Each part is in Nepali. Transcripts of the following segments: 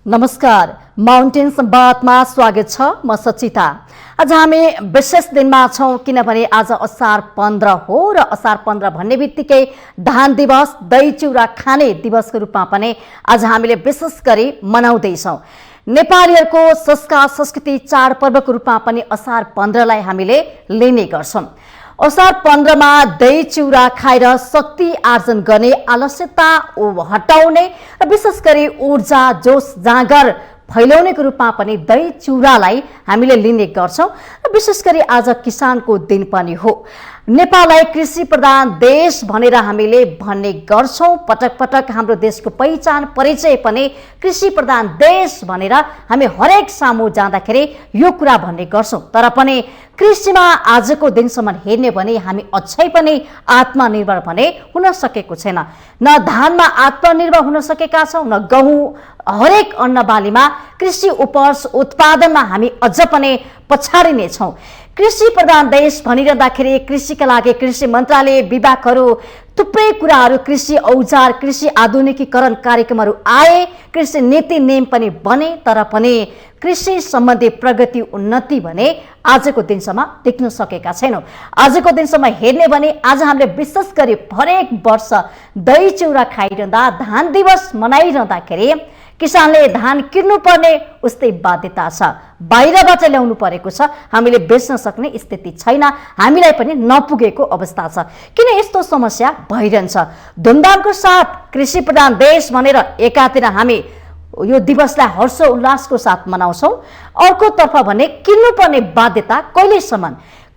नमस्कार, माउन्टेन संवादमा स्वागत छ। म सचिता। आज हामी विशेष दिनमा छौं किनभने आज असार 15 हो र असार 15 भन्ने बित्तिकै धान दिवस, दही चिउरा खाने दिवसको रूपमा पनि आज हामीले विशेष गरी मनाउँदैछौं। नेपालीहरूको संस्कार संस्कृति चाडपर्वको रूपमा पनि असार 15 लाई हामीले लिने गर्छौं। असार 15 मा दही चिउरा खाएर शक्ति आर्जन गर्ने, आलस्यता हटाउने र विशेष गरी ऊर्जा जोश जाँगर फैलाउनेको रूपमा पनि दही चिउरालाई हामीले लिने गर्छौं। र विशेष गरी आज किसानको दिन पनि हो। नेपाललाई कृषि प्रधान देश भनेर हामीले भन्ने गर्छौं। पटक पटक हाम्रो देशको पहिचान परिचय पनि कृषि प्रधान देश भनेर हामी हरेक सामु जाँदाखेरि यो कुरा भन्ने गर्छौं। तर पनि कृषिमा आजको दिनसम्म हेर्ने भने हामी अझै पनि आत्मनिर्भर भने हुन सकेको छैन। न धानमा आत्मनिर्भर हुन सकेका छौं, न गहुँ हरेक अन्नबालीमा कृषि उपज उत्पादनमा हामी अझ पनि पछाडि नै छौं। कृषि प्रधान देश भनिरहँदाखेरि कृषिका लागि कृषि मन्त्रालय विभागहरू थुप्रै कुराहरू, कृषि औजार, कृषि आधुनिकीकरण कार्यक्रमहरू आए, कृषि नीति नियम पनि बने, तर पनि कृषि सम्बन्धी प्रगति उन्नति भने आजको दिनसम्म देख्न सकेका छैनौं। आजको दिनसम्म हेर्ने भने आज हामीले विशेष गरी हरेक वर्ष दही चिउरा खाइरहँदा, धान दिवस मनाइरहँदाखेरि किसानले धान किन्नु पर्ने उस्तै बाध्यता छ। बाहिरबाट ल्याउनु परेको छ, हामीले बेच्न सक्ने स्थिति छैन, हामीलाई पनि नपुगेको अवस्था छ। किन यस्तो समस्या भइरहन्छ? धुमधामको साथ कृषि प्रधान देश भनेर एकातिर हामी यो दिवसलाई हर्ष उल्लासको साथ मनाउँछौं, अर्कोतर्फ भने किन्नुपर्ने बाध्यता कहिलेसम्म?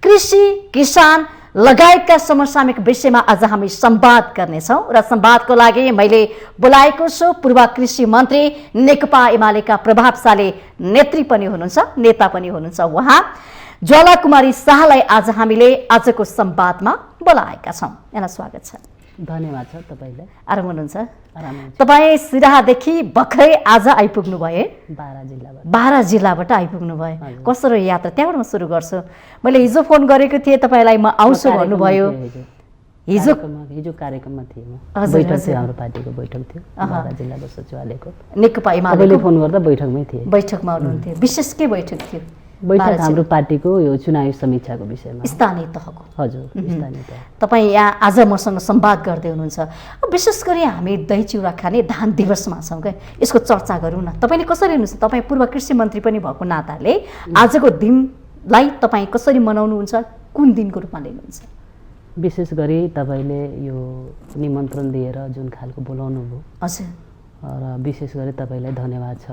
कृषि, किसान लगायतका समसामयिक विषयमा आज हामी संवाद गर्नेछौं। र संवादको लागि मैले बोलाएको छु पूर्व कृषि मन्त्री, नेकपा एमालेका प्रभावशाली नेत्री पनि हुनुहुन्छ, नेता पनि हुनुहुन्छ, उहाँ ज्वाला कुमारी शाहलाई आज हामीले आजको संवादमा बोलाएका छौं। यहाँलाई स्वागत छ। धन्यवाद छ तपाईलाई। आराम हुनुहुन्छ? तपाईँ सिराहादेखि भर्खरै आज आइपुग्नु भयो? बारा जिल्लाबाट आइपुग्नु भयो। कसरी यात्रा? त्यहाँबाट म सुरु गर्छु। मैले हिजो फोन गरेको थिएँ तपाईलाई, म आउँछु भन्नुभयो। हिजो कार्यक्रममा थिएँ म। बैठक थियो, हाम्रो पार्टीको बैठक थियो बारा जिल्ला सचिवालयको। नेकपा एमालेले फोन गर्दा बैठकमै थिए। बैठकमा हुनुहुन्थ्यो। विशेष के बैठक थियो? बैठक हाम्रो पार्टीको यो चुनावी समीक्षाको विषयमा। स्थानीय तहको? हजुर, स्थानीय तह। तपाईँ यहाँ आज मसँग संवाद गर्दै हुनुहुन्छ। विशेष गरी हामी दही चिउरा खाने धान दिवसमा छौँ क्या, यसको चर्चा गरौँ न। तपाईँले कसरी हेर्नुहुन्छ? तपाईँ पूर्व कृषि मन्त्री पनि भएको नाताले आजको दिनलाई तपाईँ कसरी मनाउनुहुन्छ? कुन दिनको रूपमा लिनुहुन्छ? विशेष गरी तपाईँले यो निमन्त्रण दिएर जुन खालको बोलाउनु भयो, हजुर, र विशेष गरी तपाईँलाई धन्यवाद छ।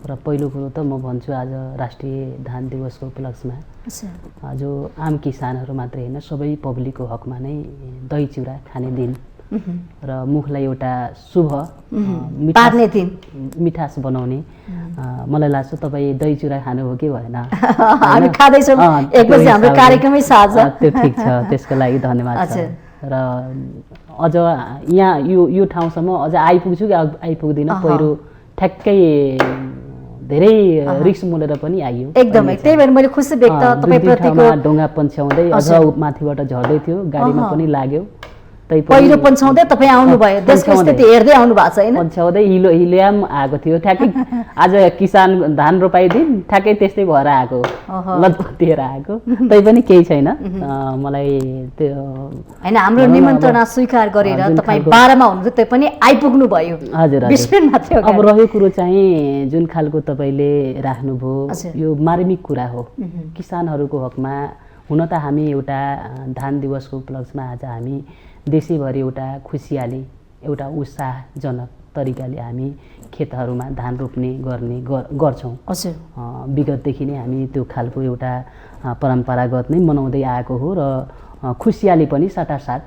र पहिलो कुरो त म भन्छु, आज राष्ट्रिय धान दिवसको उपलक्ष्यमा जो आम किसानहरू मात्रै होइन, सबै पब्लिकको हकमा नै दही चिउरा खाने दिन र मुखलाई एउटा शुभ मिठास बनाउने। मलाई लाग्छ तपाईँ दही चिउरा खानु हो कि भएन? हामी खाँदैछौँ, एक बजी हाम्रो कार्यक्रमै साझ। त्यो ठिक छ, त्यसको लागि धन्यवाद छ। र अझ यहाँ यो ठाउँसम्म अझ आइपुग्छु कि आइपुग्दिनँ, पहिरो ठ्याक्कै धेरै रिक्स मोलेर पनि आइयो एकदमै। त्यही भएर मैले खुसी व्यक्त तपाईँप्रतिको ढुङ्गा पन्छ्याउँदै अझ माथिबाट झर्दै थियो, गाडीमा पनि लाग्यो। पहिलो पन्छाउँदै तपाईँ आउनुभयो, देशको स्थिति हेर्दै आउनु भएको छ होइन? पन्छ्याउँदै हिलोयाम आएको थियो ठ्याक्कै। आज किसान धान रोपाइ दिन ठ्याक्कै त्यस्तै भएर आएको, लतपतिएर आएको। तै पनि केही छैन, मलाई त्यो होइन, हाम्रो निमन्त्रणा स्वीकार गरेर तपाईँ 12 मा हुनुहुन्छ, त्यही पनि आइपुग्नु भयो। हजुर, 20 मिनेट मात्रै हो। अब रह्यो कुरो चाहिँ जुन खालको तपाईँले राख्नुभयो, यो मार्मिक कुरा हो किसानहरूको हकमा। हुन त हामी एउटा धान दिवसको उपलक्ष्यमा आज हामी देशैभरि एउटा खुसियाली, एउटा उत्साहजनक तरिकाले हामी खेतहरूमा धान रोप्ने गर्छौँ। विगतदेखि नै हामी त्यो खालको एउटा परम्परागत नै मनाउँदै आएको हो र खुसियाली पनि साटासाट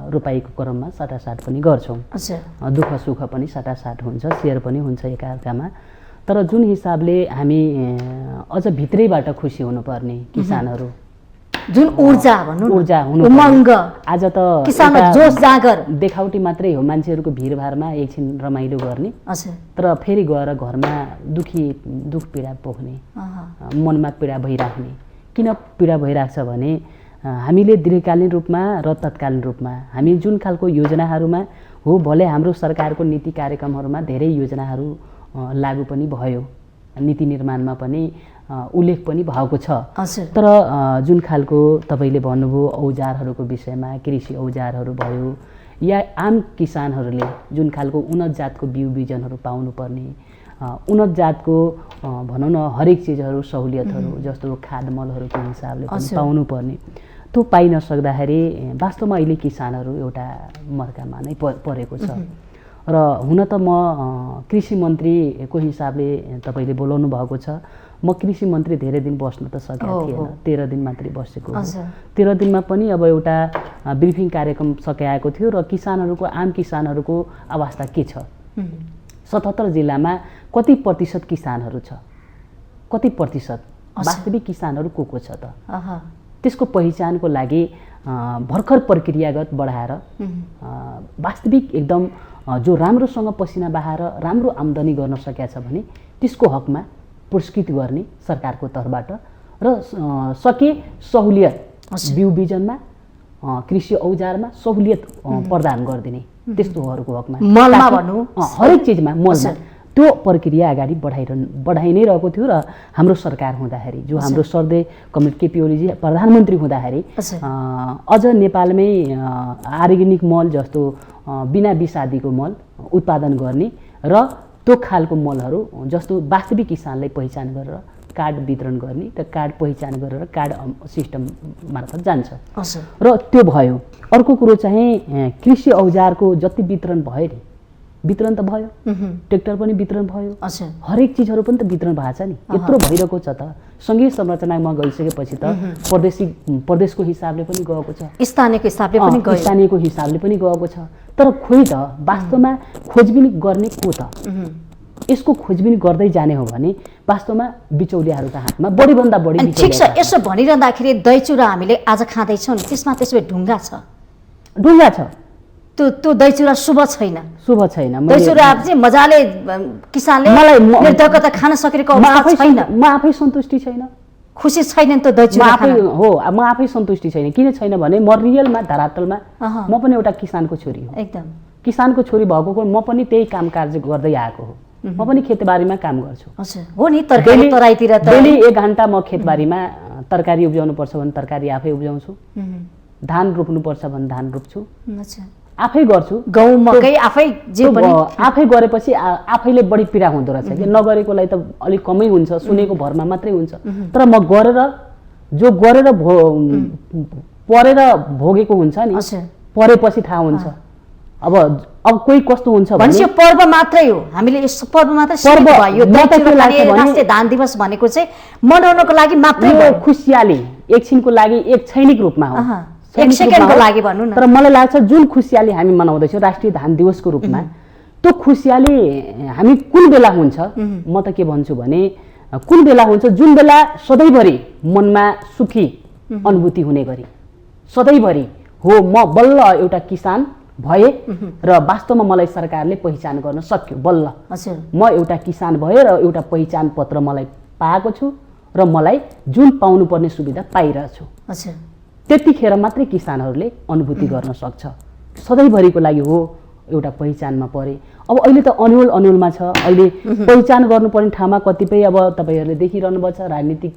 रोपाइको क्रममा साटासाट पनि गर्छौँ। दुःख सुख पनि साटासाट हुन्छ, सेयर पनि हुन्छ एकाअर्कामा। तर जुन हिसाबले हामी अझ भित्रैबाट खुसी हुनुपर्ने किसानहरू, जुन ऊर्जा हुनु, उमङ्ग, आज त किसानहरु जोश जागर देखाउटी मात्रै हो। मान्छेहरूको भिडभाडमा एकछिन रमाइलो गर्ने, तर फेरि गएर घरमा दुख पीडा पोख्ने, मनमा पीडा भइराख्ने। किन पीडा भइराख्छ भने हामीले दीर्घकालीन रूपमा र तत्कालीन रूपमा हामी जुन खालको योजनाहरूमा हो, भले हाम्रो सरकारको नीति कार्यक्रमहरूमा धेरै योजनाहरू लागू पनि भयो, नीति निर्माणमा पनि उल्लेख पनि भएको छ। तर जुन खालको तपाईले भन्नुभयो औजारहरूको विषयमा, कृषि औजारहरू भयो या आम किसानहरूले जुन खालको उन्नत जातको बिउ बिजनहरू पाउनुपर्ने, उन्नत जातको भनौँ न हरेक चिजहरू सहुलियतहरू जस्तो खाद मलहरूको हिसाबले पनि पाउनुपर्ने, त्यो पाइ नसक्दाखेरि वास्तवमा अहिले किसानहरू एउटा मर्कामा नै परेको छ। र हुन त म कृषि मन्त्रीको हिसाबले तपाईले बोलाउनु भएको छ, म कृषि मन्त्री धेरै दिन बस्न त सकेको थिएन, 13 दिन मात्रै बसेको। 13 दिनमा पनि अब एउटा ब्रिफिङ कार्यक्रम सकिएको थियो र किसानहरूको, आम किसानहरूको अवस्था के छ, 77 जिल्लामा कति प्रतिशत किसानहरू छ, कति प्रतिशत वास्तविक किसानहरू को छ त, त्यसको पहिचानको लागि भर्खर प्रक्रियागत बढाएर वास्तविक एकदम जो राम्रोसँग पसिना बहाएर राम्रो आम्दानी गर्न सकेका छ भने त्यसको हकमा पुरस्कृत गर्ने सरकारको तर्फबाट र सके सहुलियत बिउ बिजनमा, कृषि औजारमा सहुलियत प्रदान गरिदिने, त्यस्तोहरूको हकमा मलमा भन्नु हरेक चिजमा मलमा त्यो प्रक्रिया अगाडि बढाइ नै रहेको थियो। र हाम्रो सरकार हुँदाखेरि, जो हाम्रो सर्दे कमरेड केपी ओलीजी प्रधानमन्त्री हुँदाखेरि अझ नेपालमै अर्ग्यानिक मल जस्तो बिना विषादीको मल उत्पादन गर्ने र त्यो खालको मलहरू जस्तो वास्तविक किसानलाई पहिचान गरेर कार्ड वितरण गर्ने र कार्ड पहिचान गरेर कार्ड सिस्टम मार्फत जान्छ र त्यो भयो। अर्को कुरो चाहिँ कृषि औजारको जति वितरण भयो नि, वितरण त भयो, ट्र्याक्टर पनि वितरण भयो, हरेक चिजहरू पनि त वितरण भएको छ नि, यत्रो भइरहेको छ त। सङ्घीय संरचनामा गइसकेपछि त प्रदेशको हिसाबले पनि गएको छ, स्थानीयको हिसाबले पनि गएको छ। तर खोइ त वास्तवमा खोजबिन गर्ने को त, यसको खोजबिन गर्दै जाने हो भने वास्तवमा बिचौलियाहरूको हातमा बढीभन्दा बढी। ठिक छ, यसो भनिरहँदाखेरि दही चुरा हामीले आज खाँदैछौँ नि, त्यसमा त्यसो ढुङ्गा छ, ढुङ्गा छ, त्यो दही चुरा शुभ छैन, शुभ छैन। दही चुरा चाहिँ मजाले किसानले निर्धकता खान सकेको अवस्था छैन, म आफै सन्तुष्टि छैन, खुसी छैन त दही चुरा खान। हो, म आफै सन्तुष्टि छैन। किन छैन भने म रियलमा धरातलमा म पनि एउटा किसानको छोरी हो, एकदम किसानको छोरी भएको म पनि त्यही काम कार्य गर्दै आएको हो, म पनि खेतबारीमा काम गर्छु। हो नि, तरकारी तराईतिर त डेली 1 घण्टा म खेतबारीमा तरकारी उब्जाउनु पर्छ भने तरकारी आफै उब्जाउँछु, धान रोप्नुपर्छ भने धान रोप्छु, आफै गर्छु। गहुँ मकै आफै जे पनि आफै गरेपछि आफैले बढी पीडा हुँदो रहेछ कि नगरेकोलाई त अलिक कमै हुन्छ, सुनेको भरमा मात्रै हुन्छ। तर म गरेर जो गरेर परेर भोगेको हुन्छ नि, परेपछि थाहा हुन्छ। अब कोही कस्तो हुन्छ भने यो पर्व मात्रै हो, हामीले यस पर्व मात्रै यो राष्ट्रिय धान दिवस भनेको चाहिँ मनाउनको लागि मात्रै हो, खुसियाली एकछिनको लागि एक क्षणिक रूपमा हो, एक सेकेन्डको लागि भन्नु न। तर मलाई लाग्छ जुन खुसियाली हामी मनाउँदैछौँ राष्ट्रिय धान दिवसको रूपमा, त्यो खुसियाली हामी कुन बेला हुन्छ, म त के भन्छु भने कुन बेला हुन्छ, जुन बेला सधैँभरि मनमा सुखी अनुभूति हुने गरी, सधैँभरि हो म बल्ल एउटा किसान भए र वास्तवमा मलाई सरकारले पहिचान गर्न सक्यो, बल्ल म एउटा किसान भए र एउटा पहिचान पत्र मलाई पाएको छु र मलाई जुन पाउनुपर्ने सुविधा पाइरहेछु, त्यतिखेर मात्रै किसानहरूले अनुभूति गर्न सक्छ। सधैँभरिको लागि हो एउटा पहिचानमा परे। अब अहिले त अनुलमा छ, अहिले पहिचान गर्नुपर्ने ठाउँमा कतिपय अब तपाईँहरूले देखिरहनु भएको छ राजनीतिक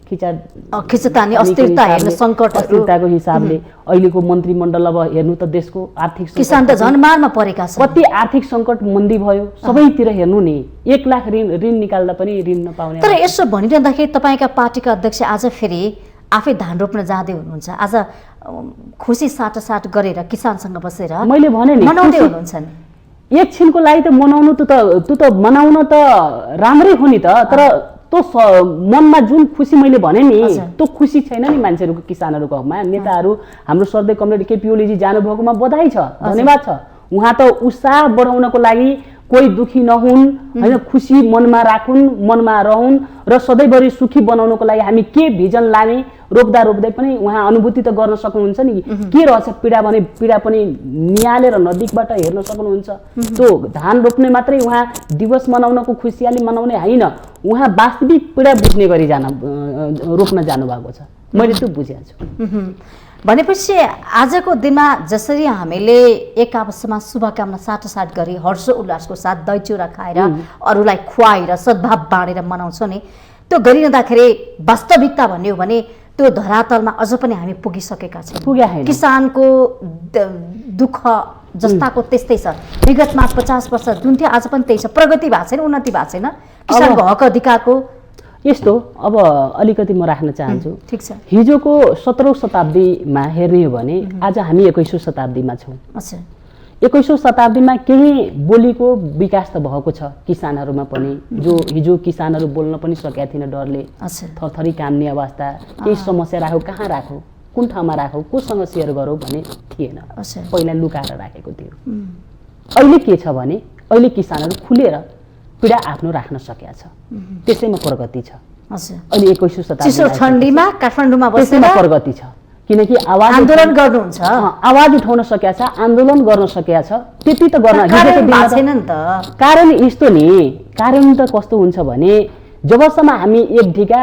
खिचतानी अस्थिरता हेर्नु, अस्थिरताको हिसाबले अहिलेको मन्त्रीमण्डल अब हेर्नु त देशको आर्थिक किसान त झन्मारमा परेका छन्, कति आर्थिक सङ्कट मन्दी भयो, सबैतिर हेर्नु नि 1 लाख ऋण निकाल्दा पनि ऋण नपाउने। तर यसो भनिरहँदाखेरि तपाईँका पार्टीका अध्यक्ष आज फेरि आफै धान रोप्न जाँदै हुनुहुन्छ, आज खुसी साटासाट गरेर किसानसँग बसेर मैले भने नि मनाउँदै हुनुहुन्छ नि। एकछिनको लागि त मनाउनु त मनाउन त राम्रै हो नि त, तर त्यो मनमा जुन खुसी मैले भने नि त्यो खुसी छैन नि मान्छेहरूको, किसानहरूको हकमा। नेताहरू हाम्रो सर्दै कमरेड केपी ओलीजी जानुभएकोमा बधाई छ, धन्यवाद छ। उहाँ त उत्साह बढाउनको लागि कोही दुखी नहुन् हैन, खुसी मनमा राखुन्, मनमा रहन् र सधैँभरि सुखी बनाउनको लागि हामी के भिजन लाने, रोप्दा रोप्दै पनि उहाँ अनुभूति त गर्न सक्नुहुन्छ नि, के रहेछ पीडा भने पीडा पनि निहालेर नजिकबाट हेर्न सक्नुहुन्छ। त्यो धान रोप्ने मात्रै उहाँ दिवस मनाउनको खुसियाली मनाउने होइन, उहाँ वास्तविक पीडा बुझ्ने गरी रोप्न जानुभएको छ, मैले त्यो बुझेको छु। भनेपछि आजको दिनमा जसरी हामीले एक आपसमा शुभकामना साटासाट गरी हर्ष उल्लासको साथ दही चिउरा खाएर अरूलाई खुवाएर सद्भाव बाँडेर मनाउँछौँ नि, त्यो गरिरहँदाखेरि वास्तविकता भन्ने हो भने त्यो धरातलमा अझ पनि हामी पुगिसकेका छौँ। किसानको दुःख जस्ताको त्यस्तै छ। विगतमा 50 वर्ष जुन थियो आज पनि त्यही छ, प्रगति भएको छैन, उन्नति भएको छैन किसानको हक अधिकारको। यस्तो अब अलिकति म राख्न चाहन्छु। ठिक छ। हिजोको 17औं शताब्दीमा हेर्ने हो भने आज हामी 21औं शताब्दीमा छौँ। 21औं शताब्दीमा केही बोलीको विकास त भएको छ किसानहरूमा पनि, जो हिजो किसानहरू बोल्न पनि सकेका थिएन डरले, थरथरी काम्ने अवस्था, केही समस्या राखौ कहाँ राखौ, कुन ठाउँमा राखौ, कोसँग सेयर गरौँ भन्ने थिएन, पहिला लुकाएर राखेको थियो। अहिले के छ भने अहिले किसानहरू खुलेर पीडा आफ्नो राख्न सकेका छ, त्यसैमा प्रगति छ। अहिले 21औं शताब्दीमा काठमाडौँमा बसेर प्रगति छ, किनकि आवाज आन्दोलन गर्नुहुन्छ, आवाज उठाउन सकेका छ, आन्दोलन गर्न सकेका छ। त्यति त गर्न छैन नि त। कारण यस्तो नि, कारण त कस्तो हुन्छ भने जबसम्म हामी एक ढिका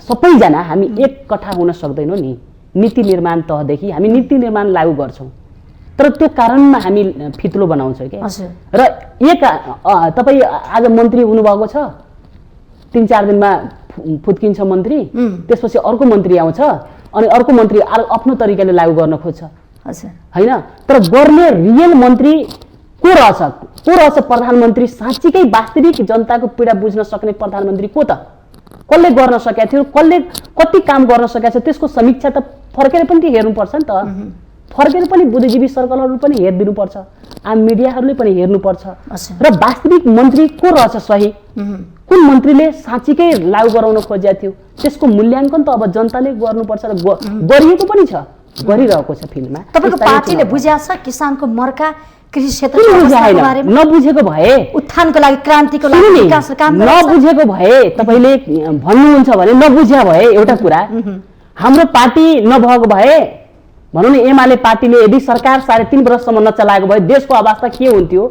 सबैजना हामी एक कठा हुन सक्दैनौँ नि, नीति निर्माण तहदेखि हामी नीति निर्माण लागू गर्छौँ, तर त्यो कारणमा हामी फितलो बनाउँछौँ क्या। र एक तपाईँ आज मन्त्री हुनुभएको छ, 3-4 दिनमा फुत्किन्छ मन्त्री, त्यसपछि अर्को मन्त्री आउँछ अनि अर्को मन्त्री आफ्नो तरिकाले लागू गर्न खोज्छ होइन। तर गर्ने रियल मन्त्री को रहेछ प्रधानमन्त्री, साँच्चीकै वास्तविक जनताको पीडा बुझ्न सक्ने प्रधानमन्त्री को त? कसले गर्न सकेका थियो, कसले कति काम गर्न सकेका छ, त्यसको समीक्षा त फर्केर पनि हेर्नुपर्छ नि त। फर्केर पनि बुद्धिजीवी सर्कलहरू पनि हेरिदिनुपर्छ, आम मिडियाहरूले पनि हेर्नुपर्छ। र वास्तविक मन्त्री को रहेछ सही, कुन मन्त्रीले साँच्चीकै लागू गराउन खोजेको थियो, त्यसको मूल्याङ्कन त अब जनताले गर्नुपर्छ र गरिएको पनि छ, गरिरहेको छ फिल्डमा। तपाईँको पार्टीले बुझ्या छ किसानको मर्का कृषि क्षेत्रको बारेमा? नबुझेको भए, उत्थानको लागि, क्रान्तिको लागि, विकासको काम नबुझेको भए तपाईँले भन्नुहुन्छ भने, नबुझ्या भए एउटा कुरा, हाम्रो पार्टी नभएको भए भनौँ न एमाले पार्टीले यदि सरकार 3.5 वर्षसम्म नचलाएको भए देशको अवस्था के हुन्थ्यो?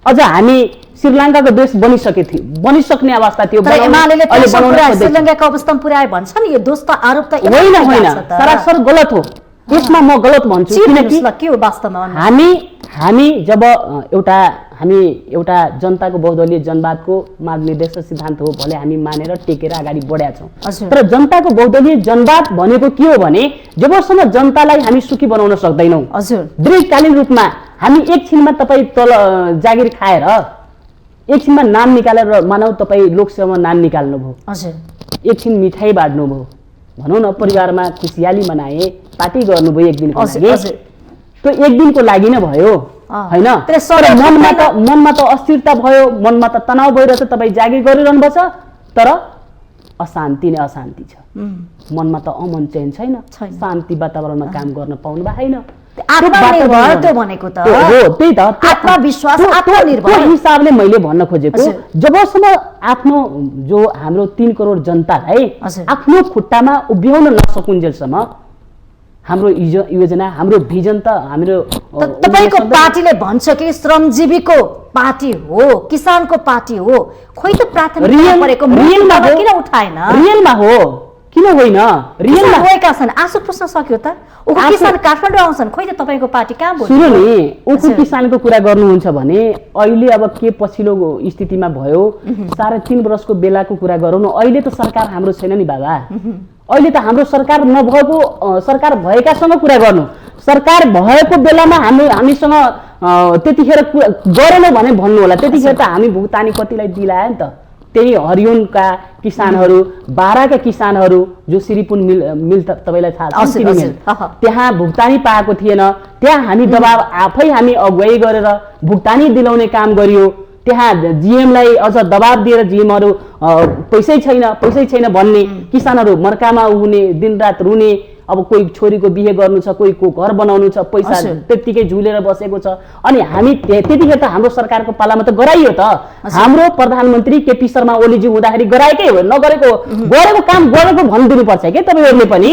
अझ हामी श्रीलङ्काको देश बनिसक्ने अवस्था थियो। श्रीलङ्काको अवस्थामा पुर्याए भन्छ नि, यो दोष त आरोप त होइन, सरासर गलत हो। यसमा म गलत भन्छु, किनकि के हो वास्तवमा हामी जब हामी एउटा जनताको बहुदलीय जनवादको मार्ग निर्देशक सिद्धान्त हो भले हामी मानेर टेकेर अगाडि बढेका छौँ, तर जनताको बहुदलीय जनवाद भनेको के हो भने जबसम्म जनतालाई हामी सुखी बनाउन सक्दैनौँ, दीर्घकालीन रूपमा हामी एकछिनमा तपाईँ तल जागिर खाएर एकछिनमा नाम निकालेर, मानौ तपाईँ लोकसेवामा नाम निकाल्नुभयो, एकछिन मिठाई बाँड्नुभयो, भनौँ न परिवारमा खुसियाली मनाए, पार्टी गर्नुभयो एक दिनको लागि, त्यो एक दिनको लागि नै भयो होइन। मनमा त अस्थिरता भयो, मनमा त तनाव भइरहेछ, तपाईँ जागिर गरिरहनु भएको छ, तर अशान्ति नै अशान्ति छ, मनमा त अमन चैन छैन, शान्ति वातावरणमा काम गर्न पाउनु भएको छैन। हिसाबले मैले भन्न खोजेको, जबसम्म आफ्नो जो हाम्रो 3 करोड जनतालाई आफ्नो खुट्टामा उभ्याउन नसकुन्जेलसम्म हाम्रो योजना, हाम्रो भिजन त हाम्रो तपाईको पार्टीले भन्छ कि श्रमजीवीको पार्टी हो, किसानको पार्टी हो, खोइ त प्राथमिकता परेको रियलमा किन उठाएन? रियलमा हो किन होइन? रियलमा गएका छन्, आशु प्रश्न सक्यो त। उखु किसान काठमाडौँ आउँछन्, खोइ त तपाईको पार्टी कहाँ भयो? सुन्नु नि, उखु किसानको कुरा गर्नुहुन्छ भने अहिले अब के पछिल्लो स्थितिमा भयो, 3.5 वर्षको बेलाको कुरा गरौँ न। अहिले त सरकार हाम्रो छैन नि बाबा, अहिले त हाम्रो सरकार नभएको, सरकार भएकासँग कुरा गर्नु। सरकार भएको बेलामा हामीसँग त्यतिखेर गरेनौँ भने भन्नु होला, त्यतिखेर त हामी भुक्तानी कतिलाई दिलायो नि त। त्यही हरियोनका किसानहरू, बाराका किसानहरू जो श्रीपुन मिल तपाईँलाई थाहा छ, त्यहाँ भुक्तानी पाएको थिएन, त्यहाँ हामी दबाब आफै हामी अगुवाई गरेर भुक्तानी दिलाउने काम गरियो। त्यहाँ जीएमलाई अझ दबाब दिएर जीएमहरू पैसै छैन भन्ने, किसानहरू मर्कामा हुने, दिनरात रुने, अब कोही छोरीको बिहे गर्नु छ, कोहीको घर बनाउनु छ, पैसा त्यत्तिकै झुलेर बसेको छ। अनि हामी त्यतिखेर त हाम्रो सरकारको पालामा त गराइयो त, हाम्रो प्रधानमन्त्री केपी शर्मा ओलीजी हुँदाखेरि गराएकै हो, नगरेको गरेको काम गरेको भनिदिनु पर्छ के तपाईँहरूले पनि।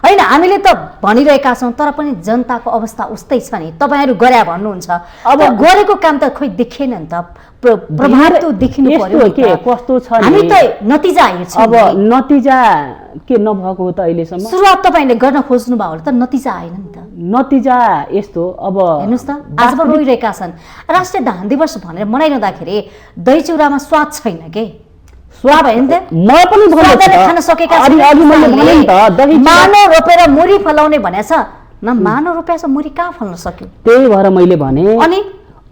होइन हामीले त भनिरहेका छौँ तर पनि जनताको अवस्था उस्तै छ नि। तपाईहरु गरे भन्नुहुन्छ, अब गरेको काम त खोइ देखिएन नि त, प्रभाव त देखिनु पर्यो के कस्तो छ नि। हामी त नतिजा हेर्छौँ। अब नतिजा के नभएको हो त अहिलेसम्म। सुरुवात तपाईले गर्न खोज्नु भयो त नतिजा आएन नि त। नतिजा यस्तो अब हेर्नुस् त आज पनि रोइरहेका छन्। राष्ट्रिय धान दिवस भनेर मनाइरहँदाखेरि दही चिउरामा स्वाद छैन के, स्वाद होइन त। म पनि खान सकेका छन्। मानो रोपेर मुरी फलाउने भनेछ न, मानो रोपेछ मुरी कहाँ फल्न सक्यो। त्यही भएर मैले भने अनि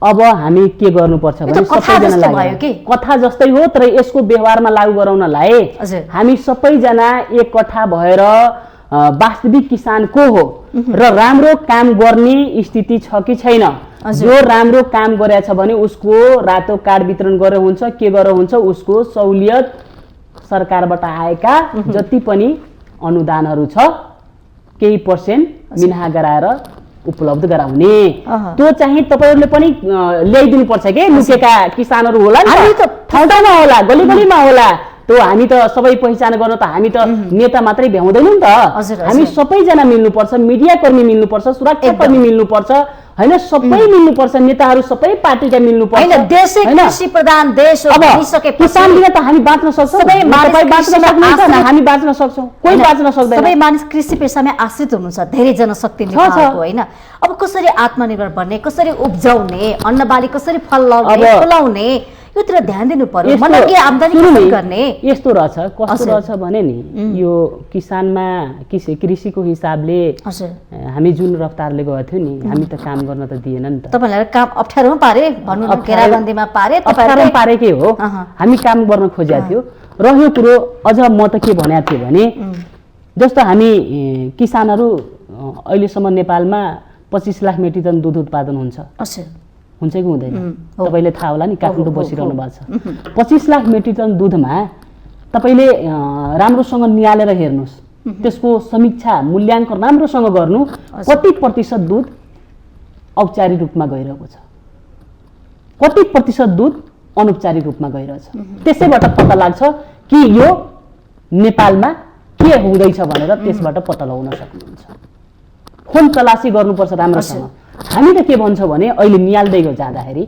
अब हामी के गर्नुपर्छ भने सबैजनालाई कथा जस्तै हो तर यसको व्यवहारमा लागू गराउनलाई हामी सबैजना एकट्ठा भएर वास्तविक किसान को हो र राम्रो काम गर्ने स्थिति छ कि छैन। जो राम्रो काम गरेछ भने उसको रातो कार्ड वितरण गरेर हुन्छ, के गरेर हुन्छ, उसको सहुलियत सरकारबाट आएका जति पनि अनुदानहरू छ केही पर्सेन्ट मिनाहा गराएर उपलब्ध गराउने। त्यो चाहिँ तपाईहरुले पनि ल्याइदिनु पर्छ के। लुकेका किसानहरू होला नि, ठाउँ ठाउँमा होला, गली गलीमा होला। त्यो हामी त सबै पहिचान गर्न त हामी त नेता मात्रै भ्याउँदैनौँ नि त। हामी सबैजना मिल्नुपर्छ, मिडिया कर्मी मिल्नुपर्छ, सुरक्षा कर्मी मिल्नुपर्छ, हैन सबै मिल्नुपर्छ, नेताहरू सबै पार्टीका मिल्नुपर्छ। हैन देशै कृषि प्रधान देश हो भनिसकेपछि किसान बिना त हामी बाँच्न सक्छौँ। सबै मानिस बाँच्न सक्नुहुन्छ, हामी बाँच्न सक्छौँ, कोही बाँच्न सक्दैन। सबै मानिस कृषि पेशामा आश्रित हुनुहुन्छ, धेरै जनशक्ति नेपालको हैन। अब कसरी आत्मनिर्भर बन्ने, कसरी उब्जाउने, अन्नबाली कसरी फलाउने योतिर ध्यान दिनु पर्यो। मतलब के आम्दानी कसरी गर्ने। यस्तो रहेछ, कस्तो रहेछ भने नि यो किसानमा कृषिको हिसाबले हामी जुन रफ्तारले गएको थियो नि, हामी त काम गर्न त दिएन नि त। तपाईहरुलाई काम अप्ठ्यारोमा पारे भन्नु न, घेराबन्दीमा पारे, तपाईहरुले पारेकै हो। हामी काम गर्न खोजेका थियो र यो कुरो अझ म त के भनेको थिएँ भने जस्तो हामी किसानहरू अहिलेसम्म नेपालमा 25 लाख मेट्रिक टन दुध उत्पादन हुन्छ कि हुँदैन तपाईले थाहा होला नि, काठमाडौँ बसिरहनु भएको छ। 25 लाख मेट्रिक टन दुधमा तपाईले राम्रोसँग निहालेर हेर्नुस्, त्यसको समीक्षा मूल्याङ्कन राम्रोसँग गर्नु, कति प्रतिशत दुध औपचारिक रूपमा गइरहेको छ, कति प्रतिशत दुध अनौपचारिक रूपमा गइरहेछ। त्यसैबाट पत्ता लाग्छ कि यो नेपालमा के हुँदैछ भनेर त्यसबाट पत्ता लगाउन सक्नुहुन्छ। खोन तलासी गर्नुपर्छ राम्रोसँग। हामी त के भन्छौँ भने अहिले निहाल्दै जाँदाखेरि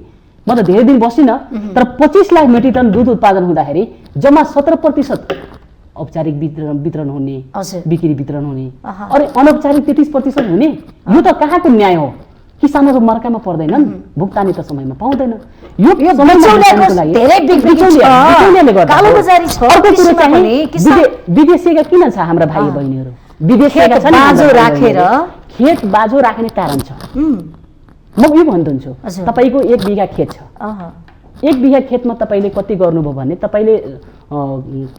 म त धेरै दिन बसिनँ, तर 25 लाख मेट्रिक टन दुध उत्पादन हुँदाखेरि जम्मा 17% औपचारिक वितरण हुने, बिक्री वितरण हुने, अरे अनौपचारिक 33% हुने। यो त कहाँको न्याय हो। किसानहरू मर्कामा पर्दैनन्, भुक्तानी त समयमा पाउँदैन। यो विदेशीका किन छ हाम्रा भाइ बहिनीहरू, विदेशीका छन्, खेत बाँझो राख्ने कारण छ। म यो भन्छु तपाईको 1 बिघा खेत छ, 1 बिघा खेतमा तपाईले कति गर्नुभयो भने तपाईले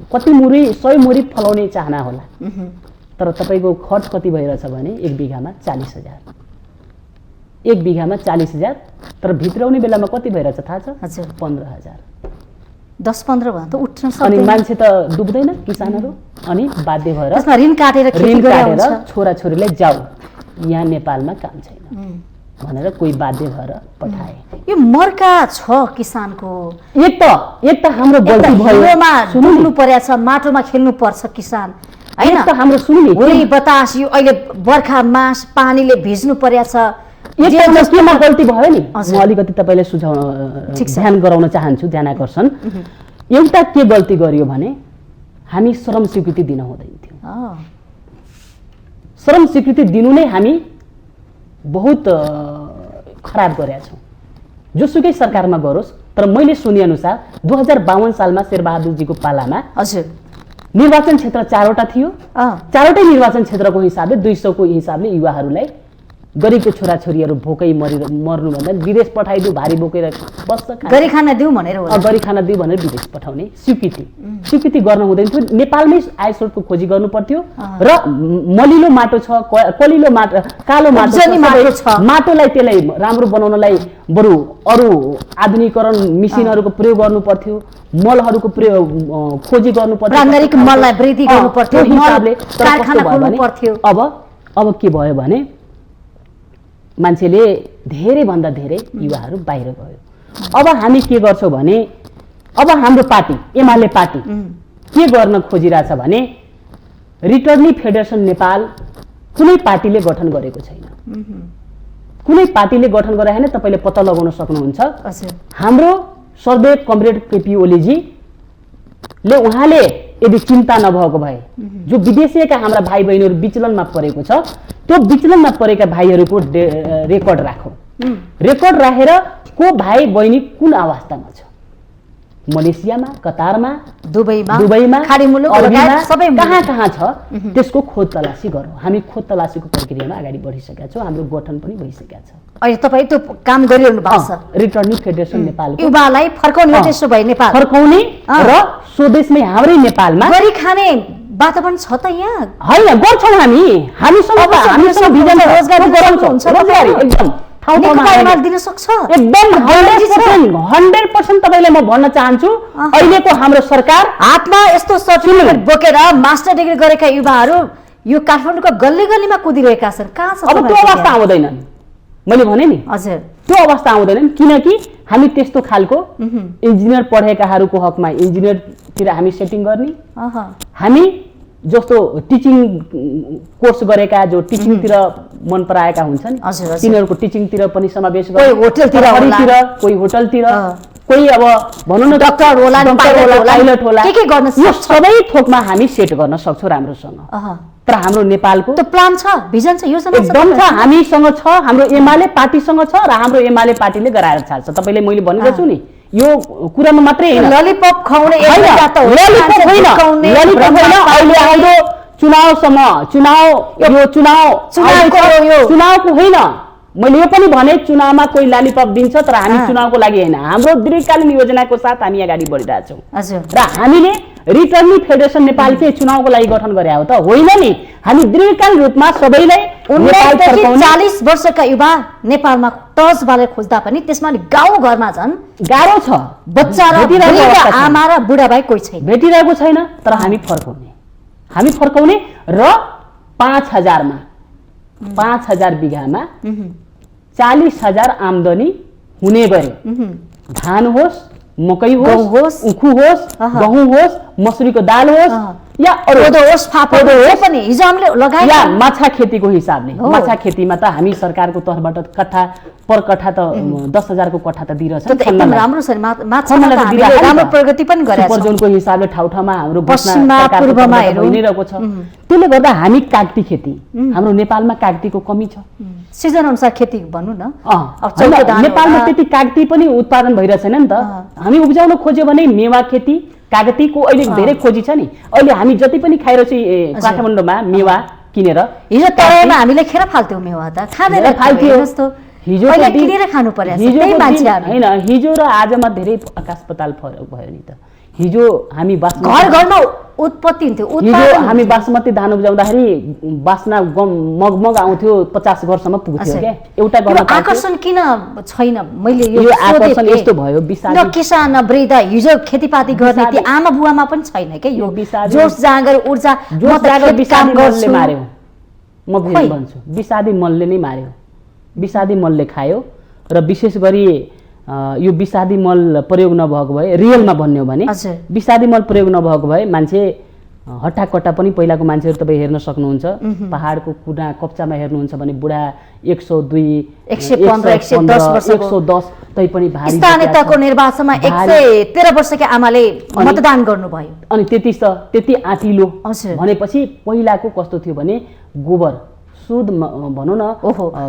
कति मुरी 100 मुरी फलाउने चाहना होला, तर तपाईको खर्च कति भइरहेछ भने 1 बिघामा 40,000, 1 बिघामा 40,000, तर भित्राउने बेलामा कति भइरहेछ थाहा छ? 15,000। 10-15 भयो त उठ्न सक्दैन। अनि मान्छे त डुब्दैन किसानहरू, अनि बाध्य भएर ऋण काटेर छोराछोरीलाई जाऊ यहाँ नेपालमा काम छैन भनेर कोही बाध्य भएर पठाए। यो मर्का छ किसानको। एक त हाम्रो गल्ती भयो, सुन्नु पर्छ, माटोमा खेल्नु पर्छ किसान हैन। त हाम्रो सुन्नु नि बतास यो अहिले बर्खा मास पानीले भिज्नु पर्छ। केमा गल्ती भयो नि म अलिकति तपाईले सुझाउ ध्यान गराउन चाहन्छु, ध्यान आकर्षण। एउटा के गल्ती गरियो भने हामी श्रम स्वीकृति दिन हुँदैन थियो। श्रम स्वीकृति दिनु नै हामी बहुत खराब गरेका छौँ, जोसुकै सरकारमा गरोस्। तर मैले सुने अनुसार 2052 सालमा शेरबहादुरजीको पालामा निर्वाचन क्षेत्र 4वटा थियो। 4वटै निर्वाचन क्षेत्रको हिसाबले 200 को हिसाबले युवाहरूलाई गरिबको छोराछोरीहरू भोकै मर्नुभन्दा विदेश पठाइदिउ, भारी बोकेर बस्छ, गरी खाना दिउँ भनेर गरी खाना दिउँ भनेर विदेश पठाउने स्वीकृति गर्न हुँदैन थियो। नेपालमै आय स्रोतको खोजी गर्नु पर्थ्यो र मलिलो माटो छ, कलिलो माटो, कालो माटो छ, माटोलाई त्यसलाई राम्रो बनाउनलाई बरु अरू आधुनिकीकरण मिसिनहरूको प्रयोग गर्नु पर्थ्यो, मलहरूको प्रयोग खोजी गर्नु पर्थ्यो, प्राकृतिक मललाई वृद्धि गर्नु पर्थ्यो, हिसाबले कारखाना खोल्नु पर्थ्यो। अब के भयो भने मान्छेले धेरैभन्दा धेरै युवाहरू बाहिर गयो। अब हामी के गर्छौँ भने अब हाम्रो पार्टी एमाले पार्टी के गर्न खोजिरहेछ भने रिटर्नी फेडरेसन नेपाल कुनै पार्टीले गठन गरेको छैन। कुनै पार्टीले गठन गरे हैन, तपाईले पत्ता लगाउन सक्नुहुन्छ। हाम्रो सर्वे कमरेड केपी ओलीजीले उहाँले यदि चिन्ता नभएको भए जो विदेशीका हाम्रा भाइ बहिनीहरू विचलनमा परेको छ त्यो विचलनमा परेका भाइहरूको रेकर्ड राखौं। रेकर्ड राखेर को भाइ बहिनी कुन अवस्थामा छ, मलेसियामा, कतारमा, दुबईमा, खाडी मुलुक लगायत सबै कहाँ छ त्यसको खोज तलासी गरौँ। हामी खोज तलासीको प्रक्रियामा अगाडि बढिसकेका छौँ। हाम्रो गठन पनि भइसकेका छ। अहिले तपाई त्यो काम गरिरहनु भएको छ। रिटर्निङ फेडरेसन नेपालको युवालाई फर्काउने त्यसो भए नेपाल फर्काउने र स्वदेशमै हाम्रै नेपालमा गरी खाने वातावरण छ त यहाँ हैन। गर्छौँ हामीसँग भिजन रोजगारी रोजगारी एकदम ठाउँ दिन सक्छ। एकदम 100% तपाईलाई म भन्न चाहन्छु अहिलेको हाम्रो सरकार हातमा यस्तो सर्टिफिकेट बोकेर मास्टर डिग्री गरेका युवाहरू यो काठमाडौँको गल्ली गल्लीमा कुदिरहेका छन्। कहाँ छ अब त्यो अवस्था आउँदैन। मैले भने नि हजुर त्यो अवस्था आउँदैन, किनकि हामी त्यस्तो खालको इन्जिनियर पढेकाहरूको हकमा इन्जिनियरतिर हामी सेटिङ गर्ने, हामी जस्तो टिचिङ कोर्स गरेका जो टिचिङतिर मन पराएका हुन्छन् तिनीहरूको टिचिङतिर पनि समावेश गर्ने, कोही होटलतिर, कोही अब भनौँ न डाक्टर होला, पाइलट होला, के गर्न यो सबै थोकमा हामी सेट गर्न सक्छौँ राम्रोसँग। तर हाम्रो नेपालको त्यो प्लान छ, भिजन छ, योजना एकदम छ, हामीसँग छ, हाम्रो एमाले पार्टीसँग छ र हाम्रो एमाले पार्टीले गराएर छाड्छ। तपाईले मैले भनिरहेछु नि यो कुरामा मात्रै हैन, ललिपप खुवाउने ललिपप होइन, अहिले आउँदो चुनावसम्म चुनावको होइन। मैले यो पनि भने चुनावमा कोही लालिपप दिन्छ तर हामी चुनावको लागि हैन, हाम्रो दीर्घकालीन योजनाको साथ हामी अगाडि बढिरहेछौँ र हामीले रिटर्निङ फेडरेसन नेपाल के चुनावको लागि गठन गरे हो त होइन नि। हामी दीर्घकालीन रूपमा सबैलाई 40 वर्षका युवा नेपालमा टच बाले खोज्दा पनि त्यसमा गाउँ घरमा झन् गाह्रो छ। बच्चा र आमा र बुढाभाइ कोही छैन, भेटिरहेको छैन। तर हामी फर्काउने र 5,000 बिघामा 40,000 आमदनी हुने गरे धान होस्, मकै होस्, उखु होस्, गहुँ होस्, मसुरीको दाल होस् या कोदो होस्, फापर होस् पनि हिजो हामीले लगाए या माछा खेतीको हिसाबले। माछा खेतीमा त हामी सरकारको तर्फबाट पर कट्ठा त 10,000 को कट्ठा त दिइरहेछ। एकदम राम्रो छ, माछामा त हामीले राम्रो प्रगति पनि गरेका छौँ। सुपर जोनको हिसाबले ठाउँमा हाम्रो पश्चिममा पूर्वमा भइरहेको छ। त्यसले गर्दा हामी कागती खेती, हाम्रो नेपालमा कागतीको कमी छ। सिजन अनुसार खेती भन्नु न, नेपालमा त्यति कागती पनि उत्पादन भइरहेको छैन नि त। हामी उब्जाउन खोज्यो भने मेवा खेती, कागतीको अहिले धेरै खोजी छ नि। अहिले हामी जति पनि खाइरहेछौँ काठमाडौँमा मेवा किनेर, हिजो तराईमा हामीले खेर फाल्थ्यौँ मेवा त खाँदैन फाल्थ्यो जस्तो, हिजो किनेर खानु पर्यो हैन। हिजो र आजमा धेरै आकाश पाताल फरक भयो नि त। हिजो हामी घर घरमा उत्पत्ति हुन्थ्यो, हिजो हामी बासमती धान उब्जाउँदाखेरि बास्ना मगमग आउँथ्यो, 50 वर्षसम्म पुग्थ्यो के एउटा गर्न। आकर्षण किन छैन? मैले यो आकर्षण यस्तो भयो विषादी किसान वृद्ध हिजो खेतीपाती गर्ने ती आमा बुवामा पनि छैन के यो जोश जाँगर ऊर्जा। विषादी मलले मार्यो, म भन्छु विषादी मलले नै मार्यो, विषादी मलले खायो। र विशेष गरी यो विषादी मल प्रयोग नभएको भए रियलमा भन्ने हो भने विषादी मल प्रयोग नभएको भए मान्छे हट्टाकट्टा पनि पहिलाको मान्छेहरू तपाईँ हेर्न सक्नुहुन्छ। पहाडको कुना कप्चामा हेर्नुहुन्छ भने बुढा 102, 110 तै पनि भारी स्थानीय तहको निर्वाचनमा 113 वर्षका आमाले मतदान गर्नुभयो। अनि त्यति आँटिलो भनेपछि पहिलाको कस्तो थियो भने गोबर शुद्ध भनौँ न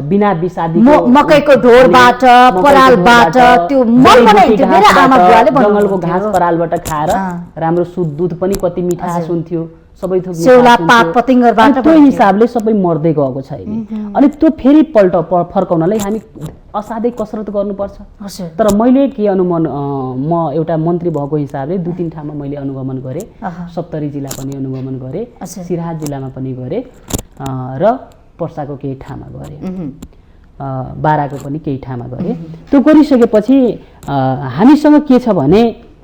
बिना विषादी मकैको ढोरबाट परालबाट त्यो मल बनाइन्थ्यो मेरा आमा बुवाले जंगलको घाँस परालबाट खाएर राम्रो शुद्ध दुध पनि कति मिठास हुन्थ्यो, सबै थोक सेउला पात पतिङ्गरबाट। त्यो हिसाबले सबै मर्दै गएको छ अहिले। अनि त्यो फेरि पल्ट फर्काउनलाई हामी असाध्यै कसरत गर्नुपर्छ। तर मैले के अनुमान म एउटा मन्त्री भएको हिसाबले 2-3 ठाउँमा मैले अनुगमन गरेँ। सप्तरी जिल्ला पनि अनुगमन गरेँ, सिराहा जिल्लामा पनि गरेँ र पर्साको केही ठाउँमा गरेँ, बाराको पनि केही ठाउँमा गरेँ। त्यो गरिसकेपछि हामीसँग के छ भने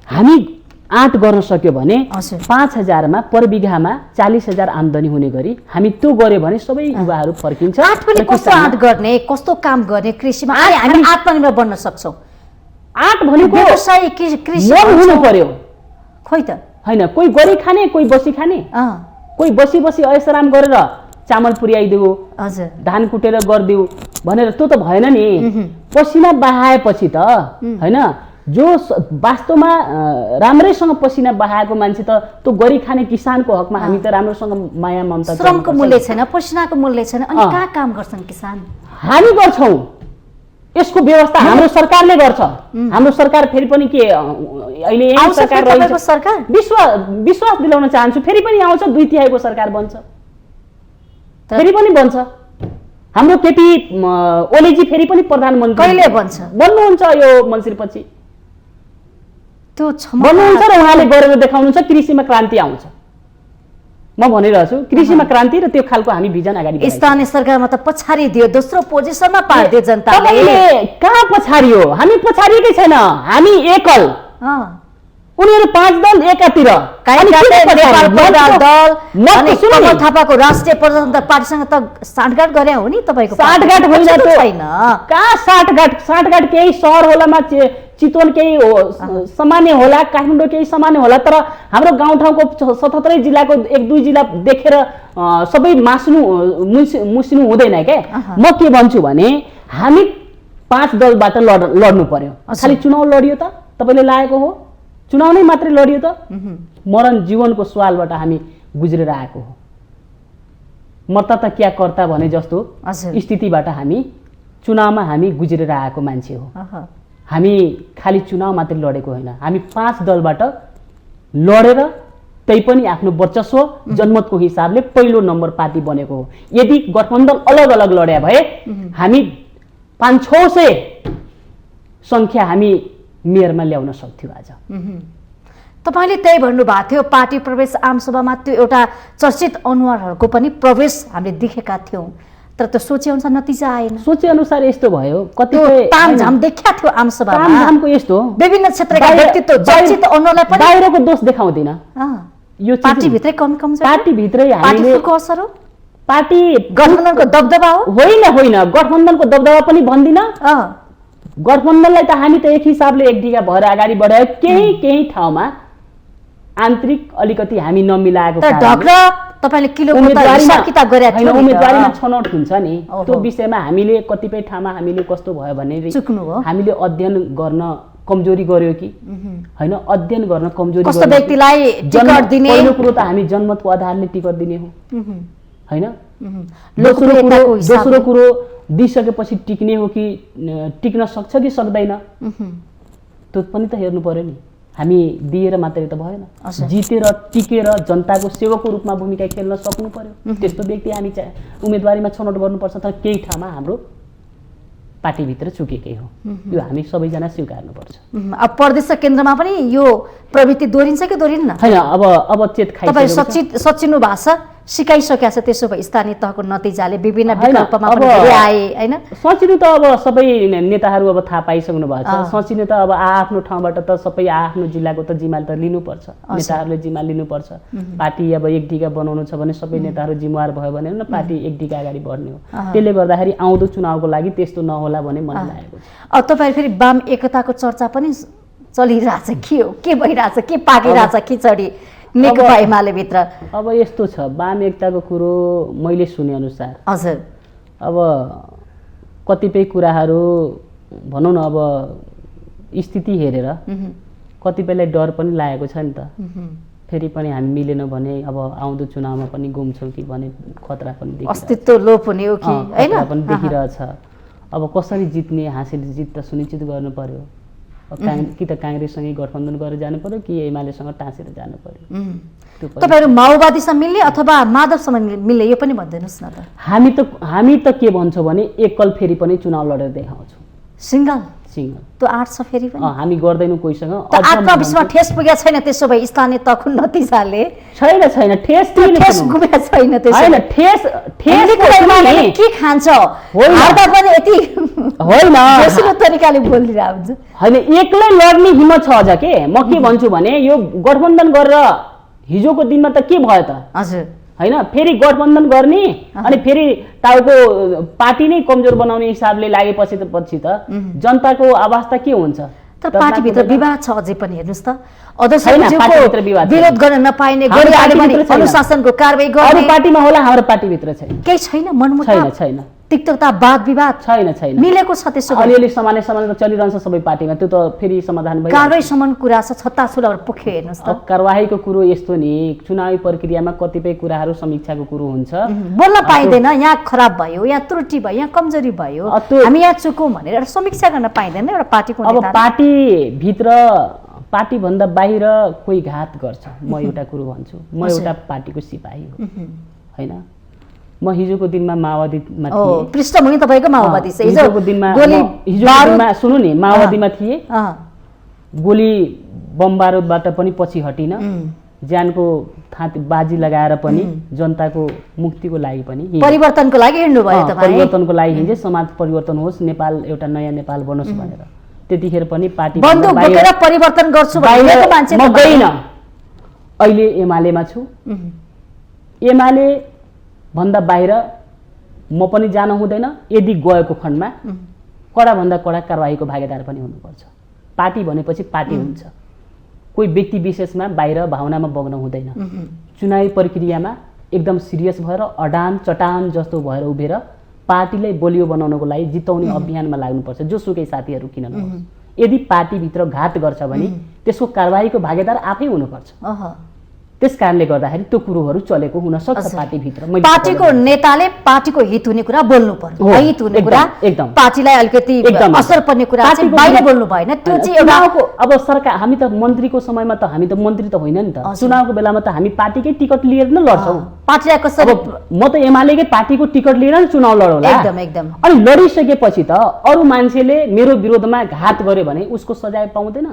हामी आँट गर्न सक्यो भने 5,000 मा पर बिघामा 40,000 आमदनी हुने गरी हामी त्यो गर्यो भने सबै युवाहरू फर्किन्छ। आँट पनि कस्तो आँट गर्ने, कस्तो काम गर्ने कृषिमा हामी आत्मनिर्भर बन्न सक्छौँ। आँट भनेको व्यवसाय कृषि हुनु पर्यो, खोइ त हैन कोही गरी खाने, कोही बसी खाने, कोही बसी बसी ऐसराम गरेर चामल पुर्याइदियो हजुर धान कुटेर गरिदियो भनेर त्यो त भएन नि पसिना बहाएपछि त हैन जो वास्तवमा राम्रैसँग पसिना बहाएको मान्छे त त्यो गरी खाने किसानको हकमा हामी त राम्रोसँग माया ममता श्रमको मूल्य छैन पसिनाको मूल्य छैन अनि कहाँ काम गर्छन् किसान हामी गर्छौं यसको व्यवस्था हाम्रो सरकारले गर्छ हाम्रो सरकार फेरि पनि के अहिले यही सरकार रहेको सरकार विश्वास दिलाउन चाहन्छु फेरि पनि आउँछ 2/3 को सरकार बन्छ फेरि पनि बन्छ हाम्रो केपी ओलीजी फेरि पनि प्रधानमन्त्री कहिले बन्छ बन्नुहुन्छ यो मन्सिरपछि त्यो बन्नुहुन्छ र उहाँले गरेर देखाउनुहुन्छ कृषिमा क्रान्ति आउँछ म भनिरहेछु कृषिमा क्रान्ति र त्यो खालको हामी भिजन अगाडि स्थानीय सरकारमा त पछाडी दियो दोस्रो पोजिसनमा पार्दियो जनताले कहाँ पछाडी हो हामी पछाडिएकै छैन हामी एकल उनीहरू 5 दल एकातिर कमल थापाको राष्ट्रिय प्रजातन्त्र पार्टीसँग त साँठगाँठ गरे हो नि तपाईको साँठगाँठ होइन छैन कहाँ साँठगाँठ केही सहर होलामा चितवन केही सामान्य होला काठमाडौँ केही सामान्य होला तर हाम्रो गाउँठाउँको 77 जिल्लाको 1-2 जिल्ला देखेर सबै मुस्नु हुँदैन के म के भन्छु भने हामी 5 दलबाट लड्नु पर्यो खाली चुनाव लडियो त तपाईले लागेको हो चुनाव नै मात्रै लडियो त मरण जीवनको सवालबाट हामी गुज्रेर आएको हो मर्ता त क्या कर्ता भने जस्तो स्थितिबाट हामी चुनावमा हामी गुज्रेर आएको मान्छे हो हामी खाली चुनाव मात्रै लडेको होइन हामी 5 दलबाट लडेर त्यही पनि आफ्नो वर्चस्व जनमतको हिसाबले पहिलो नम्बर पार्टी बनेको हो यदि गठबन्धन अलग अलग लड्या भए हामी 500-600 संख्या हामी मेयरमा ल्याउन सक्थ्यौ आज तपाईले त्यही भन्नु भएको थियो पार्टी प्रवेश आमसभामा त्यो एउटा चर्चित अनुहारहरूको पनि प्रवेश हामीले देखेका थियौं तर त्यो सोचे अनुसार नतिजा आएन सोचे अनुसार यस्तो भयो कतिपय तामझाम देखिया थियो आमसभामा तामझामको यस्तो विभिन्न क्षेत्रका व्यक्तित्व चर्चित अनुहारलाई पनि बाहिरको दोष देखाउँदिन यो पार्टी भित्रै कम पार्टी भित्रै हामीले पार्टीको असर हो पार्टी गठबन्धनको दबदबा हो होइन गठबन्धनको दबदबा पनि भन्दिन गठबन्धनलाई त हामी त एक हिसाबले एक ढिगा भएर अगाडि बढायो केही ठाउँमा आन्तरिक अलिकति हामी नमिलाएको उम्मेदवारीमा छनौट हुन्छ नि त्यो विषयमा हामीले कतिपय ठाउँमा हामीले कस्तो भयो भने हामीले अध्ययन गर्न कमजोरी गर्यो कि हैन अध्ययन गर्न कमजोरी कस्तो व्यक्तिलाई टिकट दिने पहिलो कुरो त हामी जनमतको आधारले टिकट दिने हो हैन दोस्रो कुरो दिइसकेपछि टिक्ने हो कि टिक्न सक्छ कि सक्दैन त्यो पनि त हेर्नु पर्यो नि हामी दिएर मात्रै त भएन जितेर टिकेर जनताको सेवकको रूपमा भूमिका खेल्न सक्नु पर्यो त्यस्तो व्यक्ति हामी उम्मेदवारीमा छनौट गर्नुपर्छ तर केही ठाउँमा हाम्रो पार्टीभित्र चुकेकै हो यो हामी सबैजना स्वीकार्नुपर्छ अब प्रदेश केन्द्रमा पनि यो प्रवृत्ति दोहोरिन्छ कि दोहोरिन्न हैन अब चेत खाइसकेको छ सचिनु भाषा सिकाइसकेको छ त्यसो भए स्थानीय तहको नतिजाले विभिन्न विकल्पमा पनि आए हैन सचिनु त अब सबै नेताहरू अब थाहा पाइसक्नु भएको छ सचिनु त अब आफ्नो ठाउँबाट त सबै आफ्नो जिल्लाको त जिम्मा त लिनुपर्छ नेताहरूले जिम्मा लिनुपर्छ पार्टी अब एक ढिगा बनाउनु छ भने सबै नेताहरू जिम्मेवार भयो भने न पार्टी एक ढिगा अगाडि बढ्ने हो त्यसले गर्दाखेरि आउँदो चुनावको लागि त्यस्तो नहोला भन्ने मलाई लागेको छ अब तपाईहरु फेरि वाम एकताको चर्चा पनि चलिरहेछ के भइरहेछ के पाकिरहेछ खिचडी नेकपा एमाले भित्र अब यस्तो छ वाम एकताको कुरो मैले सुने अनुसार हजुर अब कतिपय कुराहरू भनौं न अब स्थिति हेरेर कतिपयलाई डर पनि लागेको छ नि त फेरि पनि हामी मिलेन भने अब आउँदो चुनावमा पनि गुम्छौं कि भन्ने खतरा पनि देखिरहेछ अस्तित्व लोप हुने हो कि हैन पनि देखिरहेछ अब कसरी जित्ने हासिल जित त सुनिश्चित गर्नु पर्यो कि त कांग्रेससँगै गठबन्धन गरेर जानु पर्यो कि एमालेसँग टाँसेर जानु पर्यो तपाईहरु माओवादीसँग मिल्ने अथवा माधवसँग मिल्ने यो पनि भन्दिनुस् न त हामी त के भन्छौं भने एकल फेरि पनि चुनाव लडेर देखाउँछौं सिंगल त्यो 8 छ फेरि पनि हामी गर्दैनौ कोहीसँग त 8 प्रविश्वमा ठेस पुग्या छैन त्यसो भए स्थानीय तहको नतिजाले छैन ठेस गुम्या छैन त्यसो हैन ठेस के खान्छ हार्दा पनि यति होइन जसरी तरिकाले बोलिरहेको हुन्छ हैन एक्लै लड्ने हिम्मत छ अझ के म के भन्छु भने यो गठबन्धन गरेर हिजोको दिनमा त के भयो त हजुर हैन फेरि गठबन्धन गर्ने अनि फेरि टाउको पार्टी नै कमजोर बनाउने हिसाबले लागेपछि त जनताको अवस्था के हुन्छ तर पार्टीभित्र विवाद छ अझै पनि हेर्नुस् त छैन, पार्टीभित्र विवाद छैन। विरोध गर्न नपाइने हाम्रो गरिहाल्यो भने पार्टीभित्र छैन। अनुशासनको कारबाही अरू गर्ने पार्टीमा होला, हाम्रो पार्टीभित्र छैन। केही छैन छैन मनमुटाव छैन तिक्तता वाद विवाद छैन छैन मिलेको छ त्यसो भए अलिअलि समाधान त चलिरहन्छ सबै पार्टीमा, त्यो त फेरि समाधान भयो। कारबाहीसम्म कुरा छ छत्ताछुलाबाट पुग्यो हेर्नुस् त। अब कारबाहीको कुरो यस्तो नि, चुनावी प्रक्रियामा कतिपय कुराहरू समीक्षाको कुरो हुन्छ। बोल्न पाइँदैन, यहाँ खराब भयो, यहाँ त्रुटि भयो, यहाँ कमजोरी भयो, हामी यहाँ चुकौँ भनेर एउटा समीक्षा गर्न पाइँदैन एउटा पार्टीको अब नेताले। पार्टीभित्र पार्टीभन्दा बाहिर कोही घात गर्छ, म एउटा कुरो भन्छु, म एउटा पार्टीको सिपाही हो होइन। म हिजोको दिनमा माओवादीमा थिएँ। पृष्ठभूमि तपाईँको माओवादी छ। हिजोको दिनमा सुन्नु नि, माओवादीमा थिएँ। गोली बम बारुदबाट पनि पछि हटिन, ज्यानको बाजी लगाएर पनि जनताको मुक्तिको लागि पनि परिवर्तनको लागि हिँड्नु भयो तपाईँ। परिवर्तनको लागि हिँड्थे, समाज परिवर्तन होस्, नेपाल एउटा नयाँ नेपाल बनोस् भनेर। त्यतिखेर पनि पार्टी बन्दुक बोकेर परिवर्तन गर्छु भनेको मान्छे म गइन। अहिले एमालेमा छु। एमाले भन्दा बाहिर म पनि जान हुँदैन। यदि गएको खण्डमा कडाभन्दा कडा कारबाहीको भागीदार पनि हुनुपर्छ। पार्टी भनेपछि पार्टी हुन्छ, कोही व्यक्ति विशेषमा बाहिर भावनामा बग्न हुँदैन। चुनावी प्रक्रियामा एकदम सिरियस भएर अडान चटान जस्तो भएर उभिएर पार्टीलाई बलियो बनाउनको लागि जिताउने अभियानमा लाग्नुपर्छ, जोसुकै साथीहरू किन नहोस्। यदि पार्टीभित्र घात गर्छ भने त्यसको कारबाहीको भागीदार आफै हुनुपर्छ। त्यस कारणले गर्दाखेरि त्यो कुरोहरू चलेको हुन सक्छ पार्टीभित्र। पार्टीको नेताले पार्टीको हित हुने कुरा बोल्नु पर्यो, हित हुने कुरा, पार्टीलाई अलिकति असर पर्ने कुरा चाहिँ बाहिर बोल्नु भएन। त्यो चाहिँ एउटा अब सरकार, हामी त मन्त्रीको समयमा त हामी त मन्त्री त होइन नि त, चुनावको बेलामा त हामी पार्टीकै टिकट लिएर नै लड्छौँ। पार्टीलाई कसरी, म त एमालेकै पार्टीको टिकट लिएर नै चुनाव लडौँला। एकदम एकदम। अनि लडिसकेपछि त अरू मान्छेले मेरो विरोधमा घात गर्यो भने उसको सजाय पाउँदैन,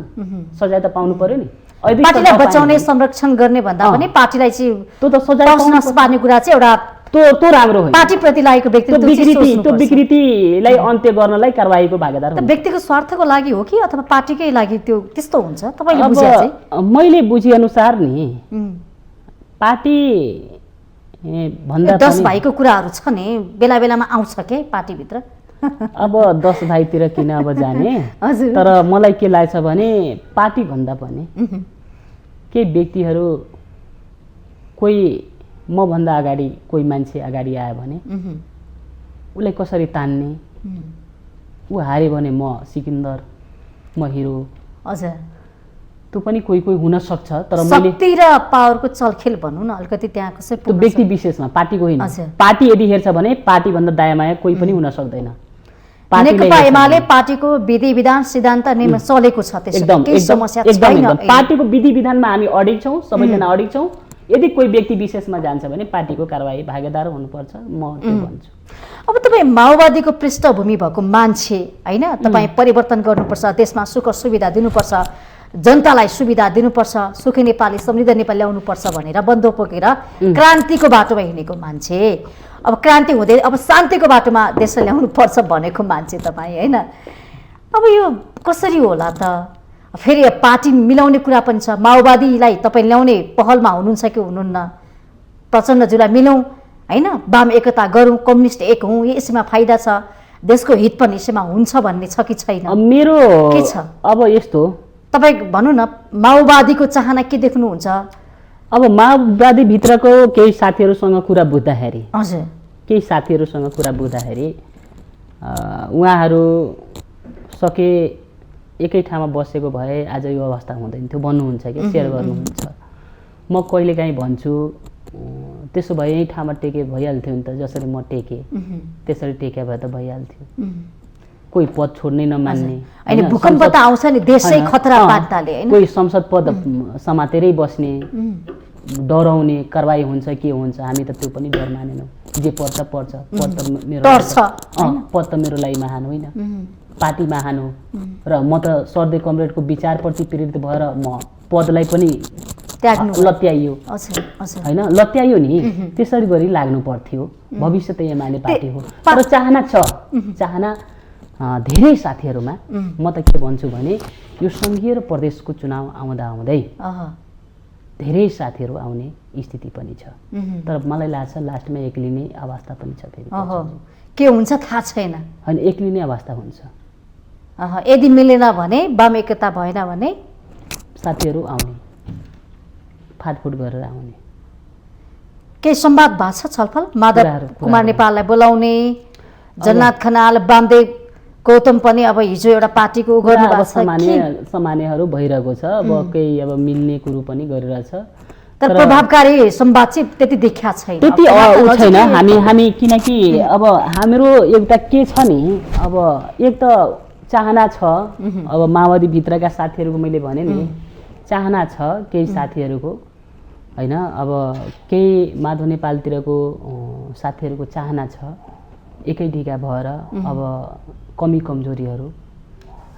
सजाय त पाउनु पर्यो नि। पार्टीलाई बचाउने संरक्षण गर्ने भन्दा पनि पार्टीलाई चाहिँ त्यो त सजाय पार्ने कुरा चाहिँ एउटा त्यो राम्रो होइन। पार्टीप्रति लागेको व्यक्तित्व त्यो विकृतिलाई अन्त्य गर्नलाई कारबाहीको भागीदार हुन्छ। व्यक्तिगत स्वार्थको लागि हो कि अथवा पार्टीकै लागि त्यो त्यस्तो हुन्छ तपाईँले बुझे चाहिँ? मैले बुझे अनुसार नि पार्टी भन्दा 10 भाइको कुराहरू छ नि, बेला बेलामा आउँछ के पार्टीभित्र। अब 10 भाइतिर किन अब जाने। तर मलाई के लाग्छ भने पार्टी भन्दा पनि केही व्यक्तिहरू, कोही म भन्दा अगाडि कोही मान्छे अगाडि आयो भने उसलाई कसरी तान्ने, ऊ हार्यो भने म सिकन्दर, म हिरो, हजुर त्यो पनि कोही कोही हुन सक्छ। तर मैले शक्ति र पावरको चलखेल भन्नु न अलिकति त्यहाँ कसै त्यो व्यक्ति विशेषमा, पार्टीको होइन। पार्टी यदि हेर्छ भने पार्टी भन्दा दायामाया कोही पनि हुन सक्दैन। नेकपा एमाले पार्टीको विधि विधान सिद्धान्त नियम चलेको छ, त्यसो केही समस्या छैन। पार्टीको विधि विधानमा हामी अडिग छौँ, सबैजना अडिग छौँ। यदि कोही व्यक्ति विशेषमा जान्छ भने पार्टीको कारबाही भागीदार हुनुपर्छ, म त्यो भन्छु। अब तपाईँ माओवादीको पृष्ठभूमि भएको मान्छे होइन, तपाईँ परिवर्तन गर्नुपर्छ, देशमा सुख सुविधा दिनुपर्छ, जनतालाई सुविधा दिनुपर्छ, सुखी नेपाली समृद्ध नेपाली ल्याउनुपर्छ भनेर बन्दुक बोकेर क्रान्तिको बाटोमा हिँडेको मान्छे, अब क्रान्ति हुँदै अब शान्तिको बाटोमा देशलाई ल्याउनु पर्छ भनेको मान्छे तपाईँ होइन। अब यो कसरी होला त? फेरि पार्टी मिलाउने कुरा पनि छ। माओवादीलाई तपाईँ ल्याउने पहलमा हुनुहुन्छ कि हुनुहुन्न? प्रचण्डज्यूलाई मिलाउँ होइन, वाम एकता गरौँ, कम्युनिस्ट एक हौँ, यसमा फाइदा छ, देशको हित पनि यसमा हुन्छ भन्ने छ कि छैन? मेरो के छ अब यस्तो, तपाईँ भन्नु न, माओवादीको चाहना के देख्नुहुन्छ? अब माओवादीभित्रको केही साथीहरूसँग कुरा बुझ्दाखेरि, हजुर केही साथीहरूसँग कुरा बुझ्दाखेरि उहाँहरू सके एकै ठाउँमा बसेको भए आज यो अवस्था हुँदैन थियो भन्नुहुन्छ कि सेयर गर्नुहुन्छ। म कहिलेकाहीँ भन्छु त्यसो भए यही ठाउँमा टेके भइहाल्थ्यो नि त, जसरी म टेकेँ त्यसरी टेके भए त भइहाल्थ्यो। कोही पद छोड्नै नमान्ने, अनि भूकम्प त आउँछ नि, देशै खतरा पात्ताले हैन, कोही संसद पद समातेरै बस्ने, डराउने कारबाही हुन्छ के हुन्छ, हामी त त्यो पनि डर मानेनौँ। जे पर्छ पर्छ, पद त मेरो पद त मेरो लागि महान होइन, पार्टी महान हो। र म त सर्दै कमरेडको विचारप्रति प्रेरित भएर म पदलाई पनि लत्याइयो होइन, लत्याइयो नि, त्यसरी गरी लाग्नु पर्थ्यो। भविष्य त एमाले पार्टी हो, तर चाहना छ, चाहना धेरै साथीहरूमा। म त के भन्छु भने यो सङ्घीय र प्रदेशको चुनाव आउँदा आउँदै धेरै साथीहरू आउने स्थिति पनि छ, तर मलाई लाग्छ लास्टमा एक्लिने अवस्था पनि छ। फेरि के हुन्छ थाहा छैन, होइन एक्लिने अवस्था हुन्छ। यदि मिलेन भने वाम एकता भएन भने साथीहरू आउने, फाटफुट गरेर आउने। केही संवाद भएको छ छलफल? माधव कुमार नेपाललाई बोलाउने, जन्नाथ खनाल, वामदेव गौतम पनि अब हिजो एउटा पार्टीको गर्नु भएको छ, सामान्यहरू भइरहेको छ। अब केही अब मिल्ने कुरो पनि गरिरहेछ, तर प्रभावकारी संवाद चाहिँ त्यति देखिया छैन। त्यति छैन। हामी किनकि अब हाम्रो एउटा के छ नि, अब एक त चाहना छ। अब माओवादी भित्रका साथीहरूको मैले भने नि चाहना छ केही साथीहरूको, हैन। अब केही माधव नेपालतिरको साथीहरूको चाहना छ एकै ढिका भएर अब कमी कमजोरीहरू,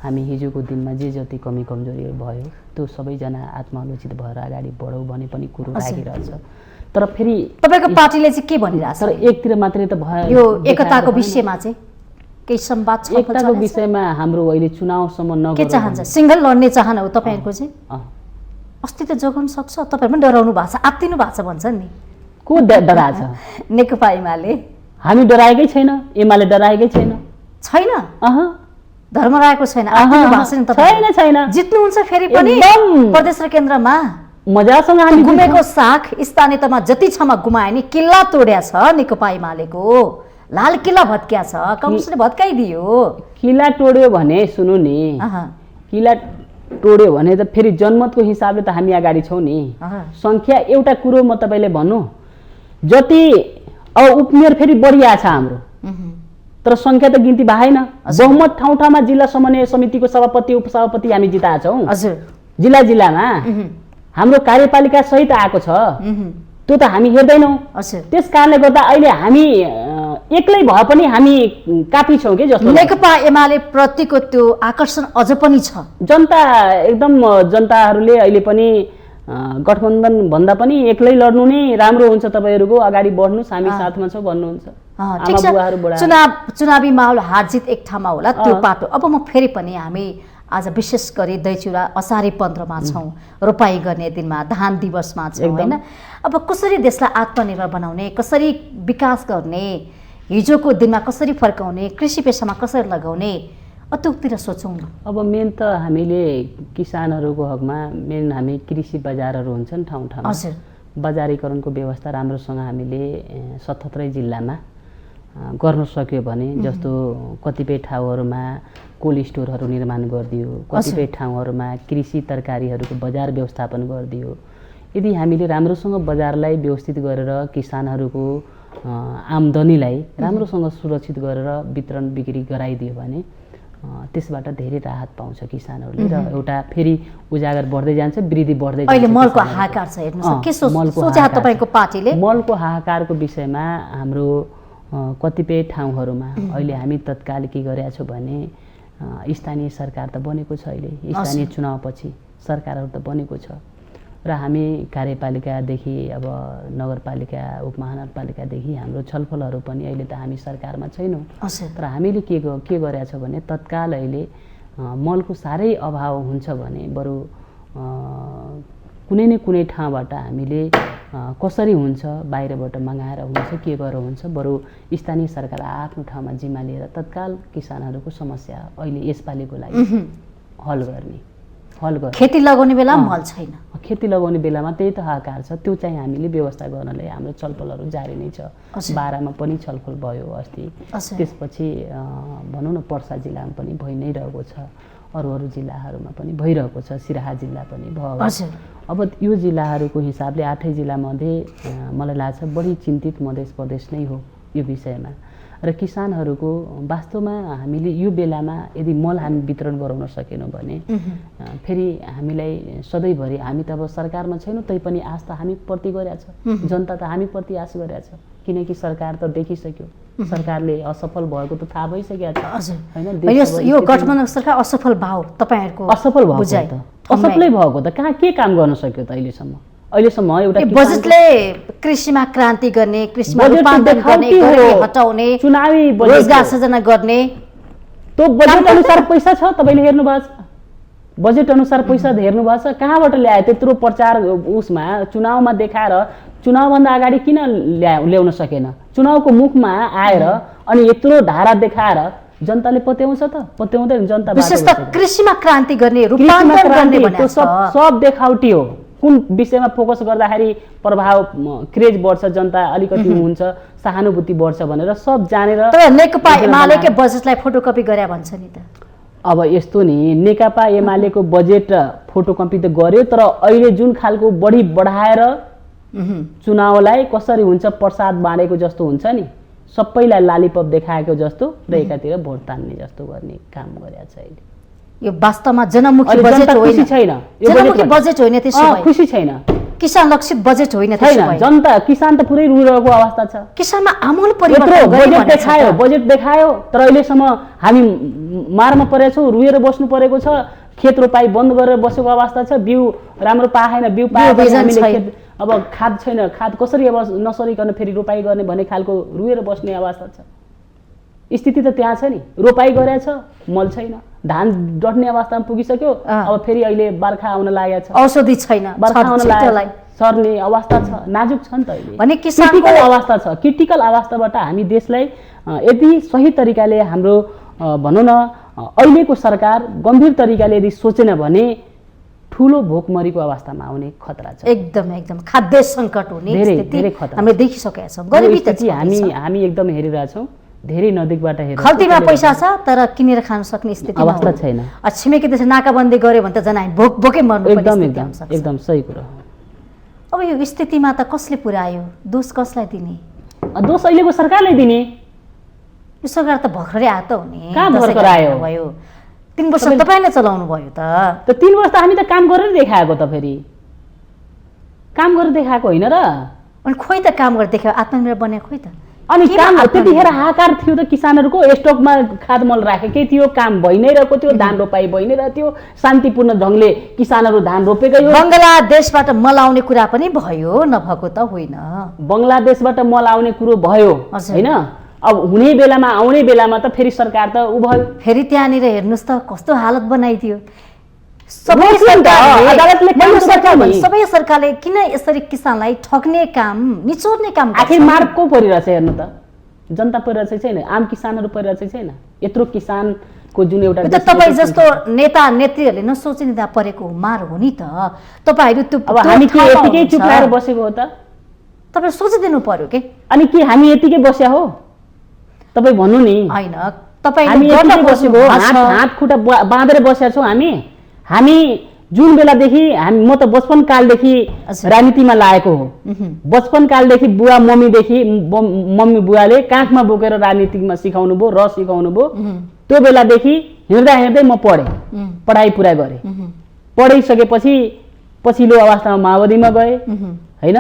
हामी हिजोको दिनमा जे जति कमी कमजोरीहरू भयो त्यो सबैजना आत्मालोचित भएर अगाडि बढौँ भने पनि कुरो राखिरहेछ। तर फेरि तपाईँको पार्टीले चाहिँ के भनिरहेछ? तर एकतिर मात्रै त भयो। यो एकताको विषयमा चाहिँ केही संवाद छ? एकताको विषयमा हाम्रो अहिले चुनावसम्म नगर्नु के चाहन्छ? सिंगल लड्ने चाहना हो तपाईँहरूको चाहिँ? अस्ति त जोगाउन सक्छ, तपाईँहरू पनि डराउनु भएको छ, आत्तिनु भएको छ भन्छ नि। को डराछ? नेकपा एमाले। हामी डराएकै छैन, एमाले डराएकै छैन। छैन? धर्म राखेको छैन, आत्तिनु भएको छ नि तपाईँ? छैन। जित्नुहुन्छ फेरि पनि प्रदेश र केन्द्रमा मजासँग हामी घुमेको साख स्थानीय तहमा जति क्षमा गुमाए नि किल्ला तोड्या छ नेकपा एमालेको। लाल किल्ला भत्किया छ, कांग्रेसले भत्काइदियो। किल्ला तोड्यो भने सुन्नु नि, किल्ला तोड्यो भने त फेरि जनमतको हिसाबले त हामी अगाडि छौँ नि। संख्या एउटा कुरो म तपाईँले भन्नु, जति अब उपमेयर फेरि बढिया छ हाम्रो, तर संख्या त गिन्ती भएन। बहुमत ठाउँ ठाउँमा जिल्ला समन्वय समितिको सभापति उपसभापति हामी जिताएका छौँ। जिल्ला जिल्लामा हाम्रो कार्यपालिका सहित आएको छ, त्यो त हामी हेर्दैनौँ। त्यस कारणले गर्दा अहिले हामी एक्लै भए पनि हामी काफी छौँ कि जस्तो। नेकपा एमाले प्रतिको त्यो आकर्षण अझ पनि छ। जनता एकदम जनताहरूले अहिले पनि गठबन्धन भन्दा पनि एक्लै लड्नु नै राम्रो हुन्छ, तपाईँहरूको अगाडि बढ्नुहोस् हामी साथमा छौँ भन्नुहुन्छ। चुनावी माहौल हारजित एक ठाउँमा होला त्यो पाटो। अब म फेरि पनि हामी आज विशेष गरी दैचुरा असारी 15मा छौँ, रोपाई गर्ने दिनमा, धान दिवसमा छौँ, होइन। अब कसरी देशलाई आत्मनिर्भर बनाउने, कसरी विकास गर्ने, हिजोको दिनमा कसरी फर्काउने, कृषि पेसामा कसरी लगाउने, अतुकतिर सोचौँ न। अब मेन त हामीले किसानहरूको हकमा मेन हामी कृषि बजारहरू हुन्छन् ठाउँ ठाउँमा, बजारीकरणको व्यवस्था राम्रोसँग हामीले 77 जिल्लामा गर्न सक्यो भने, जस्तो कतिपय ठाउँहरूमा कोल्ड स्टोरहरू निर्माण गरिदियो, कतिपय ठाउँहरूमा कृषि तरकारीहरूको बजार व्यवस्थापन गरिदियो। यदि हामीले राम्रोसँग बजारलाई व्यवस्थित गरेर किसानहरूको आम्दानीलाई राम्रोसँग सुरक्षित गरेर वितरण बिक्री गराइदियो भने त्यसबाट धेरै राहत पाउँछ किसानहरूले र एउटा फेरि उजागर बढ्दै जान्छ, वृद्धि बढ्दै जान्छ। अहिले मलको हाहाकार छ, हेर्नुस् के सोचे तपाईको पार्टीले? मलको हाहाकारको विषयमा हाम्रो कतिपय ठाउँहरूमा अहिले हामी तत्काल के गरेका छौँ भने स्थानीय सरकार त बनेको छ, अहिले स्थानीय चुनावपछि सरकारहरू त बनेको छ र हामी कार्यपालिकादेखि अब नगरपालिका उपमहानगरपालिकादेखि हाम्रो छलफलहरू पनि अहिले त हामी सरकारमा छैनौँ। तर हामीले के गरेका छौँ भने तत्काल अहिले मलको साह्रै अभाव हुन्छ भने बरु कुनै न कुनै ठाउँबाट हामीले कसरी हुन्छ बाहिरबाट मगाएर हुन्छ के गरेर हुन्छ, बरु स्थानीय सरकार आफ्नो ठाउँमा जिम्मा लिएर तत्काल किसानहरूको समस्या अहिले यसपालिको लागि हल गर्ने। खेती लगाउने बेला मल छैन, खेती लगाउने बेलामा त्यही त हाहाकार छ। त्यो चाहिँ हामीले व्यवस्था गर्नलाई हाम्रो छलफलहरू जारी नै छ। बारामा पनि छलफल भयो अस्ति, त्यसपछि भनौँ न पर्सा जिल्लामा पनि भइ नै रहेको छ, अरू जिल्लाहरूमा पनि भइरहेको छ, सिराहा जिल्ला पनि भयो। अब यो जिल्लाहरूको हिसाबले 8 जिल्लामध्ये मलाई लाग्छ बढी चिन्तित मधेस प्रदेश नै हो यो विषयमा। र किसानहरूको वास्तवमा हामीले यो बेलामा यदि मल हामी वितरण गराउन सकेनौँ भने फेरि हामीलाई सधैँभरि, हामी त अब सरकारमा छैनौँ तैपनि आश त हामी प्रति गरेका छ, जनता त हामी प्रति आश गरेका छ, किनकि सरकार त देखिसक्यो, सरकारले असफल भएको त थाहा भइसकेको छ हैन। यो गठबन्धन सरकार असफल भयो, तपाईहरुको असफल भएको त असफलै भएको त कहाँ के काम गर्न सक्यो त अहिलेसम्म एउटा बजेटले कृषिमा क्रान्ति गर्ने, कृषिमा रूपान्तरण गर्ने, गरिबी हटाउने, चुनावी रोजगार सृजना गर्ने, त्यो बजेट अनुसार पैसा छ, तपाईले हेर्नु भएको छ, बजेट अनुसार पैसा हेर्नु भएको छ, कहाँबाट ल्याए त्यत्रो प्रचार उसमा चुनावमा देखाएर चुनावभन्दा अगाडि किन ल्याउन सकेन, चुनावको मुखमा आएर अनि यत्रो धारा देखाएर जनताले पत्याउँछ त पत्याउँदैन जनता विशेष त कृषिमा क्रान्ति गर्ने रूपान्तरण गर्ने भनेको सब देखावटी हो कुन विषयमा फोकस गर्दाखेरि प्रभाव क्रेज बढ्छ जनता अलिकति हुन्छ सहानुभूति बढ्छ भनेर सब जानेर तर नेकपा एमालेकै बजेटलाई फोटोकपी गरे भन्छ नि त अब यस्तो नि नेकपा एमालेको बजेट फोटोकपी त गर्यो तर अहिले जुन खालको बढी बढाएर चुनावलाई कसरी हुन्छ प्रसाद बाँडेको जस्तो हुन्छ नि सबैलाई लालीपप देखाएको जस्तो र एकातिर भोट तान्ने जस्तो गर्ने काम गरेको छ अहिले यो वास्तवमा जनमुखी बजेट होइन छैन जनमुखी बजेट होइन त्यसो भए खुसी छैन किसान लक्षित बजेट होइन त्यसो भए जनता किसान त पुरै रुइरहेको अवस्था छ किसानमा आमूल परिवर्तन बजेट देखायो तर अहिलेसम्म हामी मारमा परेछौँ रुएर बस्नु परेको छ खेत रोपाई बन्द गरेर बसेको अवस्था छ बिउ राम्रो पाएन बिउ पाएन अब खाद छैन खाद कसरी अब नसरिकन फेरि रोपाई गर्ने भन्ने खालको रुएर बस्ने अवस्था छ स्थिति त त्यहाँ छ नि रोपाई गरेछ मल छैन धान डट्ने अवस्थामा पुगिसक्यो अब फेरि अहिले बर्खा आउन लागेको छ औषधि छैन बर्खा आउन लागेको सर्ने अवस्था छ नाजुक छ नि त अहिले भने किसानको अवस्था छ क्रिटिकल अवस्थाबाट हामी देशलाई यदि सही तरिकाले हाम्रो भनौँ न अहिलेको सरकार गम्भीर तरिकाले यदि सोचेन भने ठुलो भोकमरीको अवस्थामा आउने खतरा छ एकदम एकदम खाद्य सङ्कट हुने धेरै खतरा हामीले देखिसकेका छौँ गरिबी त हामी एकदम हेरिरहेछौँ धेरै नजिकबाट हेरेर खल्तीमा पैसा छ तर किनेर खान सक्ने स्थिति अवस्था छैन छिमेकी देश नाकाबन्दी गर्यो भने त जना भोकै मर्नु एकदम सही कुरा अब यो स्थितिमा त कसले पुर्यायो दोष कसलाई दिने दोष अहिलेको सरकारले दिने यो सरकार त भर्खरै आयो त हुने कहाँ भर्खर आयो भयो 3 वर्ष तपाईले चलाउनु भयो त 3 वर्ष त हामी त काम गरेर देखाएको त फेरि काम गरेर देखाएको होइन र अनि खोइ त काम गरेर देखायो आत्मनिर्भर बन्या खोइ त अनि काम त्यतिखेर हाहाकार थियो त किसानहरूको स्टकमा खाद मल राखेकै थियो काम भइ नै रहेको थियो धान रोपाई भइ नै रहेको थियो शान्तिपूर्ण ढङ्गले किसानहरू धान रोपेकै हो बङ्गलादेशबाट मल आउने कुरा पनि भयो नभएको त होइन बङ्गलादेशबाट मल आउने कुरो भयो हैन अब हुने बेलामा आउने बेलामा त फेरि सरकार त उ भयो फेरि त्यहाँनिर हेर्नुस् त कस्तो हालत बनाइदियो सबै सरकारले किन यसरी किसानलाई ठग्ने काम निचोर्ने काम आखिर मार को परिरहेछ हेर्नु त जनता परिरहेछ छैन आम किसानहरू परिरहेछ छैन यत्रो किसानको जुन एउटा तपाईँ जस्तो नेता नेत्रीहरूले नसोचिँदा परेको मार हो नि त तपाईँहरू त्यो अब हामी के यतिकै चुपाएर बसेको हो त तपाईँ सोचिदिनु पर्यो के अनि के हामी यतिकै बस्या हो तपाईँ भन्नु नि हैन तपाईँ हामी यतिकै बसेको हात खुट्टा बाँधेर बसेका छौँ हामी जुन बेलादेखि म त बचपन कालदेखि राजनीतिमा लागेको हो बचपन कालदेखि बुवा मम्मी बुवाले काखमा बोकेर राजनीतिमा सिकाउनु भयो र सिकाउनु भयो त्यो बेलादेखि हिँड्दा हिँड्दै म पढाइ पुरा गरेँ पढिसकेपछि पछिल्लो अवस्थामा माओवादीमा गएँ हैन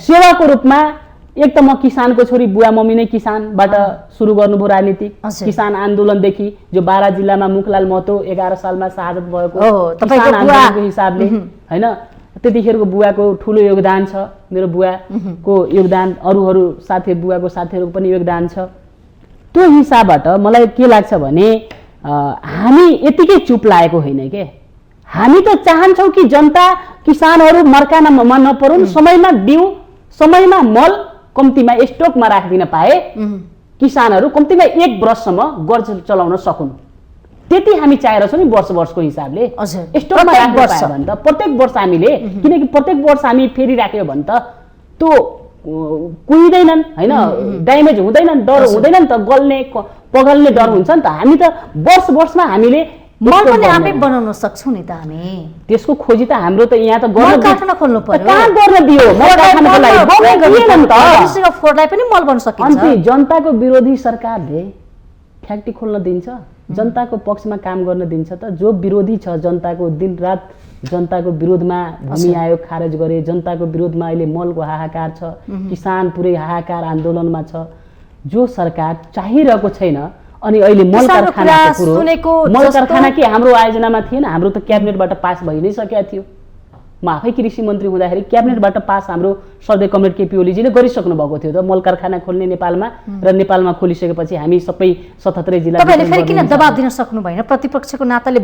सेवाको रूपमा एक त म किसानको छोरी बुवा मम्मी नै किसानबाट सुरु गर्नुभयो राजनीति किसान आन्दोलनदेखि जो बारा जिल्लामा मुखलाल महतो 11 सालमा शहादत भएको किसान आन्दोलनको हिसाबले हैन त्यतिखेरको बुवाको ठुलो योगदान छ मेरो बुवाको योगदान अरूहरू बुवाको साथीहरूको पनि योगदान छ त्यो हिसाबबाट मलाई के लाग्छ भने हामी यतिकै चुप लागेको होइन के हामी त चाहन्छौँ कि जनता किसानहरू मर्कामा नपरुन् समयमा बिउ समयमा मल कम्तीमा स्टकमा राख्दिन पाए किसानहरू कम्तीमा 1 वर्षसम्म गर्छ चलाउन सकुन् त्यति हामी चाहेर छौँ नि वर्षको हिसाबले स्टकमा राख्नु पाए भने त प्रत्येक वर्ष हामीले किनकि प्रत्येक वर्ष हामी फेरि राख्यो भने त त्यो कुहिँदैनन् हैन ड्यामेज हुँदैनन् डर हुँदैन नि त गल्ने पगल्ने डर हुन्छ नि त हामी त वर्षमा हामीले मल पनि आफै बनाउन सक्छौँ नि त हामी त्यसको खोजी त हाम्रो त यहाँ त गर्न कारखाना खोल्नु पर्यो कहाँ गर्न दियो मल कारखानाको लागि फोर्टलाई पनि मल बन्न सकिन्छ अनि जनताको विरोधी सरकारले फ्याक्ट्री खोल्न दिन्छ जनताको पक्षमा काम गर्न दिन्छ त जो विरोधी छ जनताको दिनरात जनताको विरोधमा भूमि आयोग खारेज गरे जनताको विरोधमा अहिले मलको हाहाकार छ किसान पुरै हाहाकार आन्दोलनमा छ जो सरकार चाहिरहेको छैन अनि अहिले मल कारखाना के हाम्रो आयोजनामा थिएन हाम्रो त क्याबिनेटबाट पास भइ नै सकेको थियो म आफै कृषि मन्त्री हुँदाखेरि क्याबिनेटबाट पास हाम्रो सर्वे कमरेड केपी ओलीजीले गरिसक्नु भएको थियो त मल कारखाना खोल्ने नेपालमा र नेपालमा खोलिसकेपछि हामी सबै 77 जिल्ला तपाईले फेरि किन दबाब दिन सक्नु भएन प्रतिपक्षको नाताले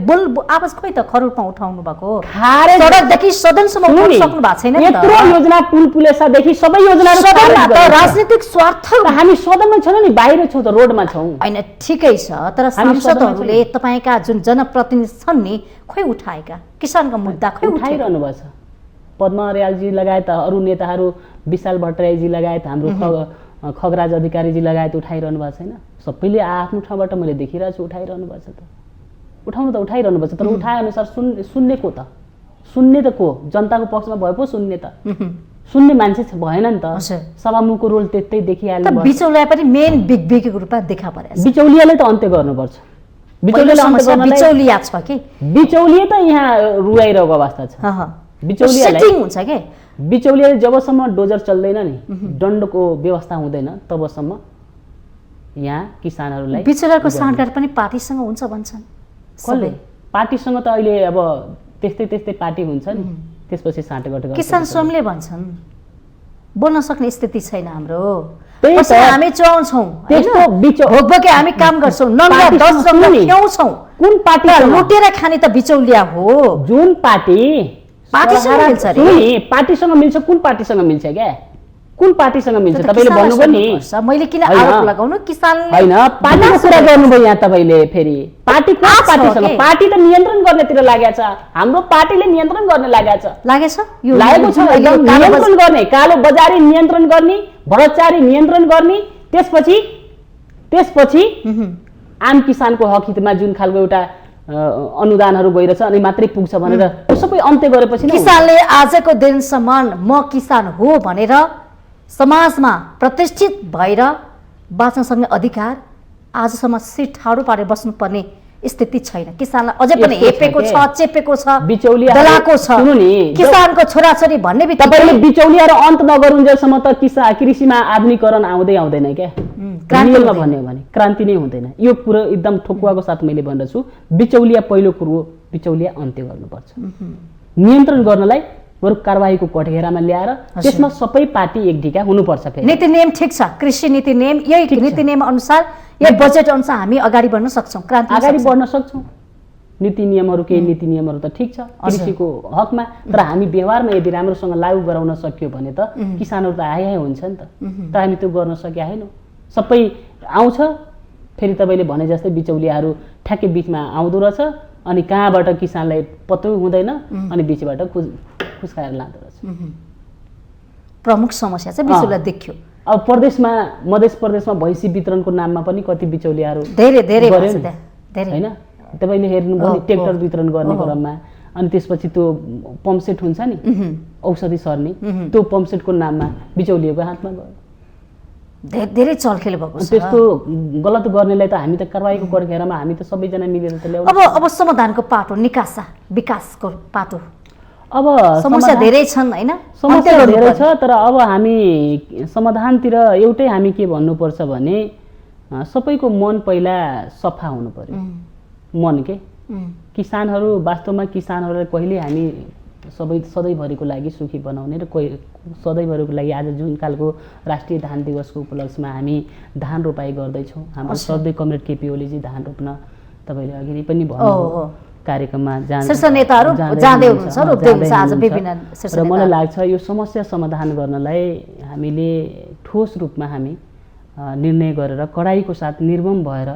आवाज खोइ त खरुटमा उठाउनु भएको सडकदेखि सदनसम्म उठाउन सक्नु भएको छैन नि त यत्रो योजना पुल पुलेसादेखि सबै योजनाहरु सदनमा त राजनीतिक स्वार्थ हामी सदनमा छैनौं नि बाहिर छौं त रोडमा छौं हैन ठिकै छ तर सांसदहरूले तपाईका जुन जनप्रतिनिधि छन् नि खोइ उठाएका किसानको मुद्दा खोइ उठाइरहनु भएको छ पद्म अर्यालजी लगायत अरु नेताहरू विशाल भट्टराईजी लगायत हाम्रो खगराज अधिकारीजी लगायत उठाइरहनु भएको छैन सबैले आफ्नो ठाउँबाट मैले देखिरहेको छु उठाइरहनु भएको छ त उठाउनु त उठाइरहनु भएको छ तर उठाए अनुसार सुन्ने को त सुन्ने त को जनताको पक्षमा भए पो सुन्ने त सुन्ने मान्छे भएन नि त सभामुखको रोल त्यतै देखिहाल्नु भयो बिचौलिया पनि मेन बिगबिगको रूपमा देखा परेछ बिचौलियाले त अन्त्य गर्नुपर्छ बिचौलियाले अन्त्य गर्नलाई बिचौलिया छ कि बिचौलिया त यहाँ रुवाइरहेको अवस्था छ बिचौलियालाई सेटिङ हुन्छ के बिचौलियाले जबसम्म डोजर चल्दैन नि दण्डको व्यवस्था हुँदैन तबसम्म यहाँ किसानहरूलाई बिचौलियाको साँठगाँठ पनि पार्टीसँग हुन्छ भन्छन् कसले पार्टीसँग त अहिले अब त्यस्तै पार्टी हुन्छ नि त्यसपछि साँठगाँठ गर्छ किसान स्वयंले भन्छन् बोल्न सक्ने स्थिति छैन हाम्रो हामी चाउँछौं त्यस्तो भोकभोके हामी काम गर्छौं नङ्गा 10 रङ्गा ख्याउँछौं कुन पार्टी लुटेर खाने त बिचौलिया हो जुन पार्टी पार्टीसँग मिल्छ रे पार्टीसँग मिल्छ कुन पार्टीसँग मिल्छ क्या कुन पार्टीसँग मिल्छ तपाईले भन्नुभयो नि मैले किन आरोप लगाउनु किसानले हैन पार्टीको कुरा गर्नुभयो यहाँ तपाईले फेरि पार्टी कुन पार्टीसँग पार्टी त नियन्त्रण गर्नेतिर लागेको छ हाम्रो पार्टीले नियन्त्रण गर्ने लागेको छ यो लागेको छ एकदम नियन्त्रण गर्ने कालो बजारी नियन्त्रण गर्ने भ्रष्टाचारी नियन्त्रण गर्ने त्यसपछि आम किसानको हक हितमा जुन खालको एउटा अनुदानहरू गइरहेछ अनि मात्रै पुग्छ भनेर सबै अन्त्य गरेपछि किसानले आजको दिनसम्म म किसान हो भनेर समाजमा प्रतिष्ठित भएर बाँच्न सक्ने अधिकार आजसम्म सिट ठाडो पारेर बस्नुपर्ने स्थिति छैन किसानलाई अझै पनि हेपेको छ चेपेको छ दलाको छ किसानको छोराछोरी भन्ने बित्तिकै तपाईले बिचौलिया र अन्त नगरुन्जेलसम्म त कृषिमा आधुनिकीकरण आउँदैन क्या रियलमा भन्यो भने क्रान्ति नै हुँदैन यो कुरो एकदम ठोकुवाको साथ मैले भन्दछु बिचौलिया पहिलो कुरो बिचौलिया अन्त्य गर्नुपर्छ नियन्त्रण गर्नलाई बरु कारबाहीको कठघेरामा ल्याएर त्यसमा सबै पार्टी एकढिका हुनुपर्छ फेरि नीति नियम ठीक छ कृषि नीति नियम यही नीति नियम अनुसार यही बजेट अनुसार हामी अगाडि बढ्न सक्छौं क्रान्ति अगाडि बढ्न सक्छौं नीति नियमहरू केही नीति नियमहरू त ठीक छ कृषिको हकमा तर हामी व्यवहारमा यदि राम्रोसँग लागू गराउन सक्यो भने त किसानहरू त आए हुन्छ नि त हामी त्यो गर्न सके हैनौं सबै आउँछ फेरि तपाईले भने जस्तै बिचौलियाहरू ठ्याक्कै बीचमा आउँदो रहेछ अनि कहाँबाट किसानलाई पत्तो हुँदैन अनि बीचबाट खुस्काएर लाँदो रहेछ प्रमुख समस्या चाहिँ बिचौलिया देख्यो अब मध्य प्रदेशमा भैँसी वितरणको नाममा पनि कति बिचौलियाहरू धेरै हैन तपाईले हेर्नुभयो नि ट्र्याक्टर वितरण गर्ने क्रममा अनि त्यसपछि त्यो पम्पसेट हुन्छ नि औषधि सर्ने त्यो पम्पसेटको नाममा बिचौलियाको हातमा गयो धेरै चलखेल भएको छ त्यस्तो गलत गर्नेलाई त हामी त कारबाहीको कठघेरामा हामी त सबैजना मिलेर त ल्याउँछौं अब समाधानको पाटो निकासा विकासको पाटो अब समस्या धेरै छन् हैन समस्या धेरै छ तर अब हामी समाधानतिर एउटै हामी के भन्नुपर्छ भने सबैको मन पहिला सफा हुनु पर्यो मन के किसानहरू वास्तवमा किसानहरूलाई कहिले हामी सधैँभरिको लागि सुखी बनाउने र सधैँभरिको लागि आज जुन खालको राष्ट्रिय धान दिवसको उपलक्ष्यमा हामी धान रोपाई गर्दैछौँ हाम्रो सर्वे कमरेड केपी ओलीजी धान रोप्न तपाईले अघि पनि भन्नुभयो कार्यक्रममा शीर्ष नेताहरू जाँदै हुनुहुन्छ रोप्दै हुनुहुन्छ आज विभिन्न शीर्ष र मलाई लाग्छ यो समस्या समाधान गर्नलाई हामीले ठोस रूपमा हामी निर्णय गरेर कडाइको साथ निर्मम भएर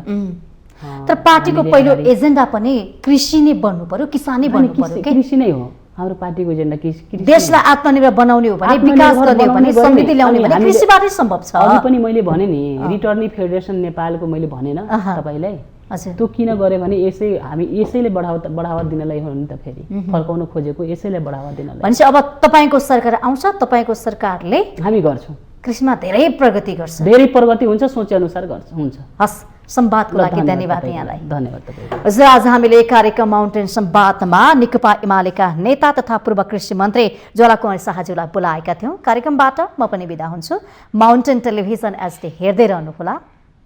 तर पार्टीको पहिलो एजेन्डा पनि कृषि नै बन्नु पर्यो किसानै बन्नु पर्यो के कृषि नै हो हाम्रो पार्टीको एजेन्डा कृषि देशलाई आत्मनिर्भर बनाउने हो भने विकास गर्ने हो भने समृद्धि ल्याउने हो भने कृषिबाटै सम्भव छ अघि पनि मैले भने नि रिटर्नी फेडरेसन नेपालको मैले भनेन तपाईलाई त्यो किन गरे भने हामी यसैले बढावा दिनलाई हो नि त फेरि फर्काउन खोजेको यसैले बढावा दिनलाई भनेपछि अब तपाईको सरकार आउँछ तपाईको सरकारले हामी गर्छौं कृषिमा धेरै प्रगति गर्छ धेरै प्रगति हुन्छ सोचे अनुसार गर्छ हुन्छ हस् संवादको लागि धन्यवाद यहाँलाई धन्यवाद तपाईलाई हजुर आज हामीले कार्यक्रम माउन्टेन संवादमा नेकपा एमालेका नेता तथा पूर्व कृषि मन्त्री ज्वालाकुमारी शाहज्यूलाई बोलाएका थियौं कार्यक्रमबाट म पनि बिदा हुन्छु माउन्टेन टेलिभिजन एचडी हेर्दै रहनुहोला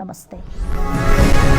नमस्ते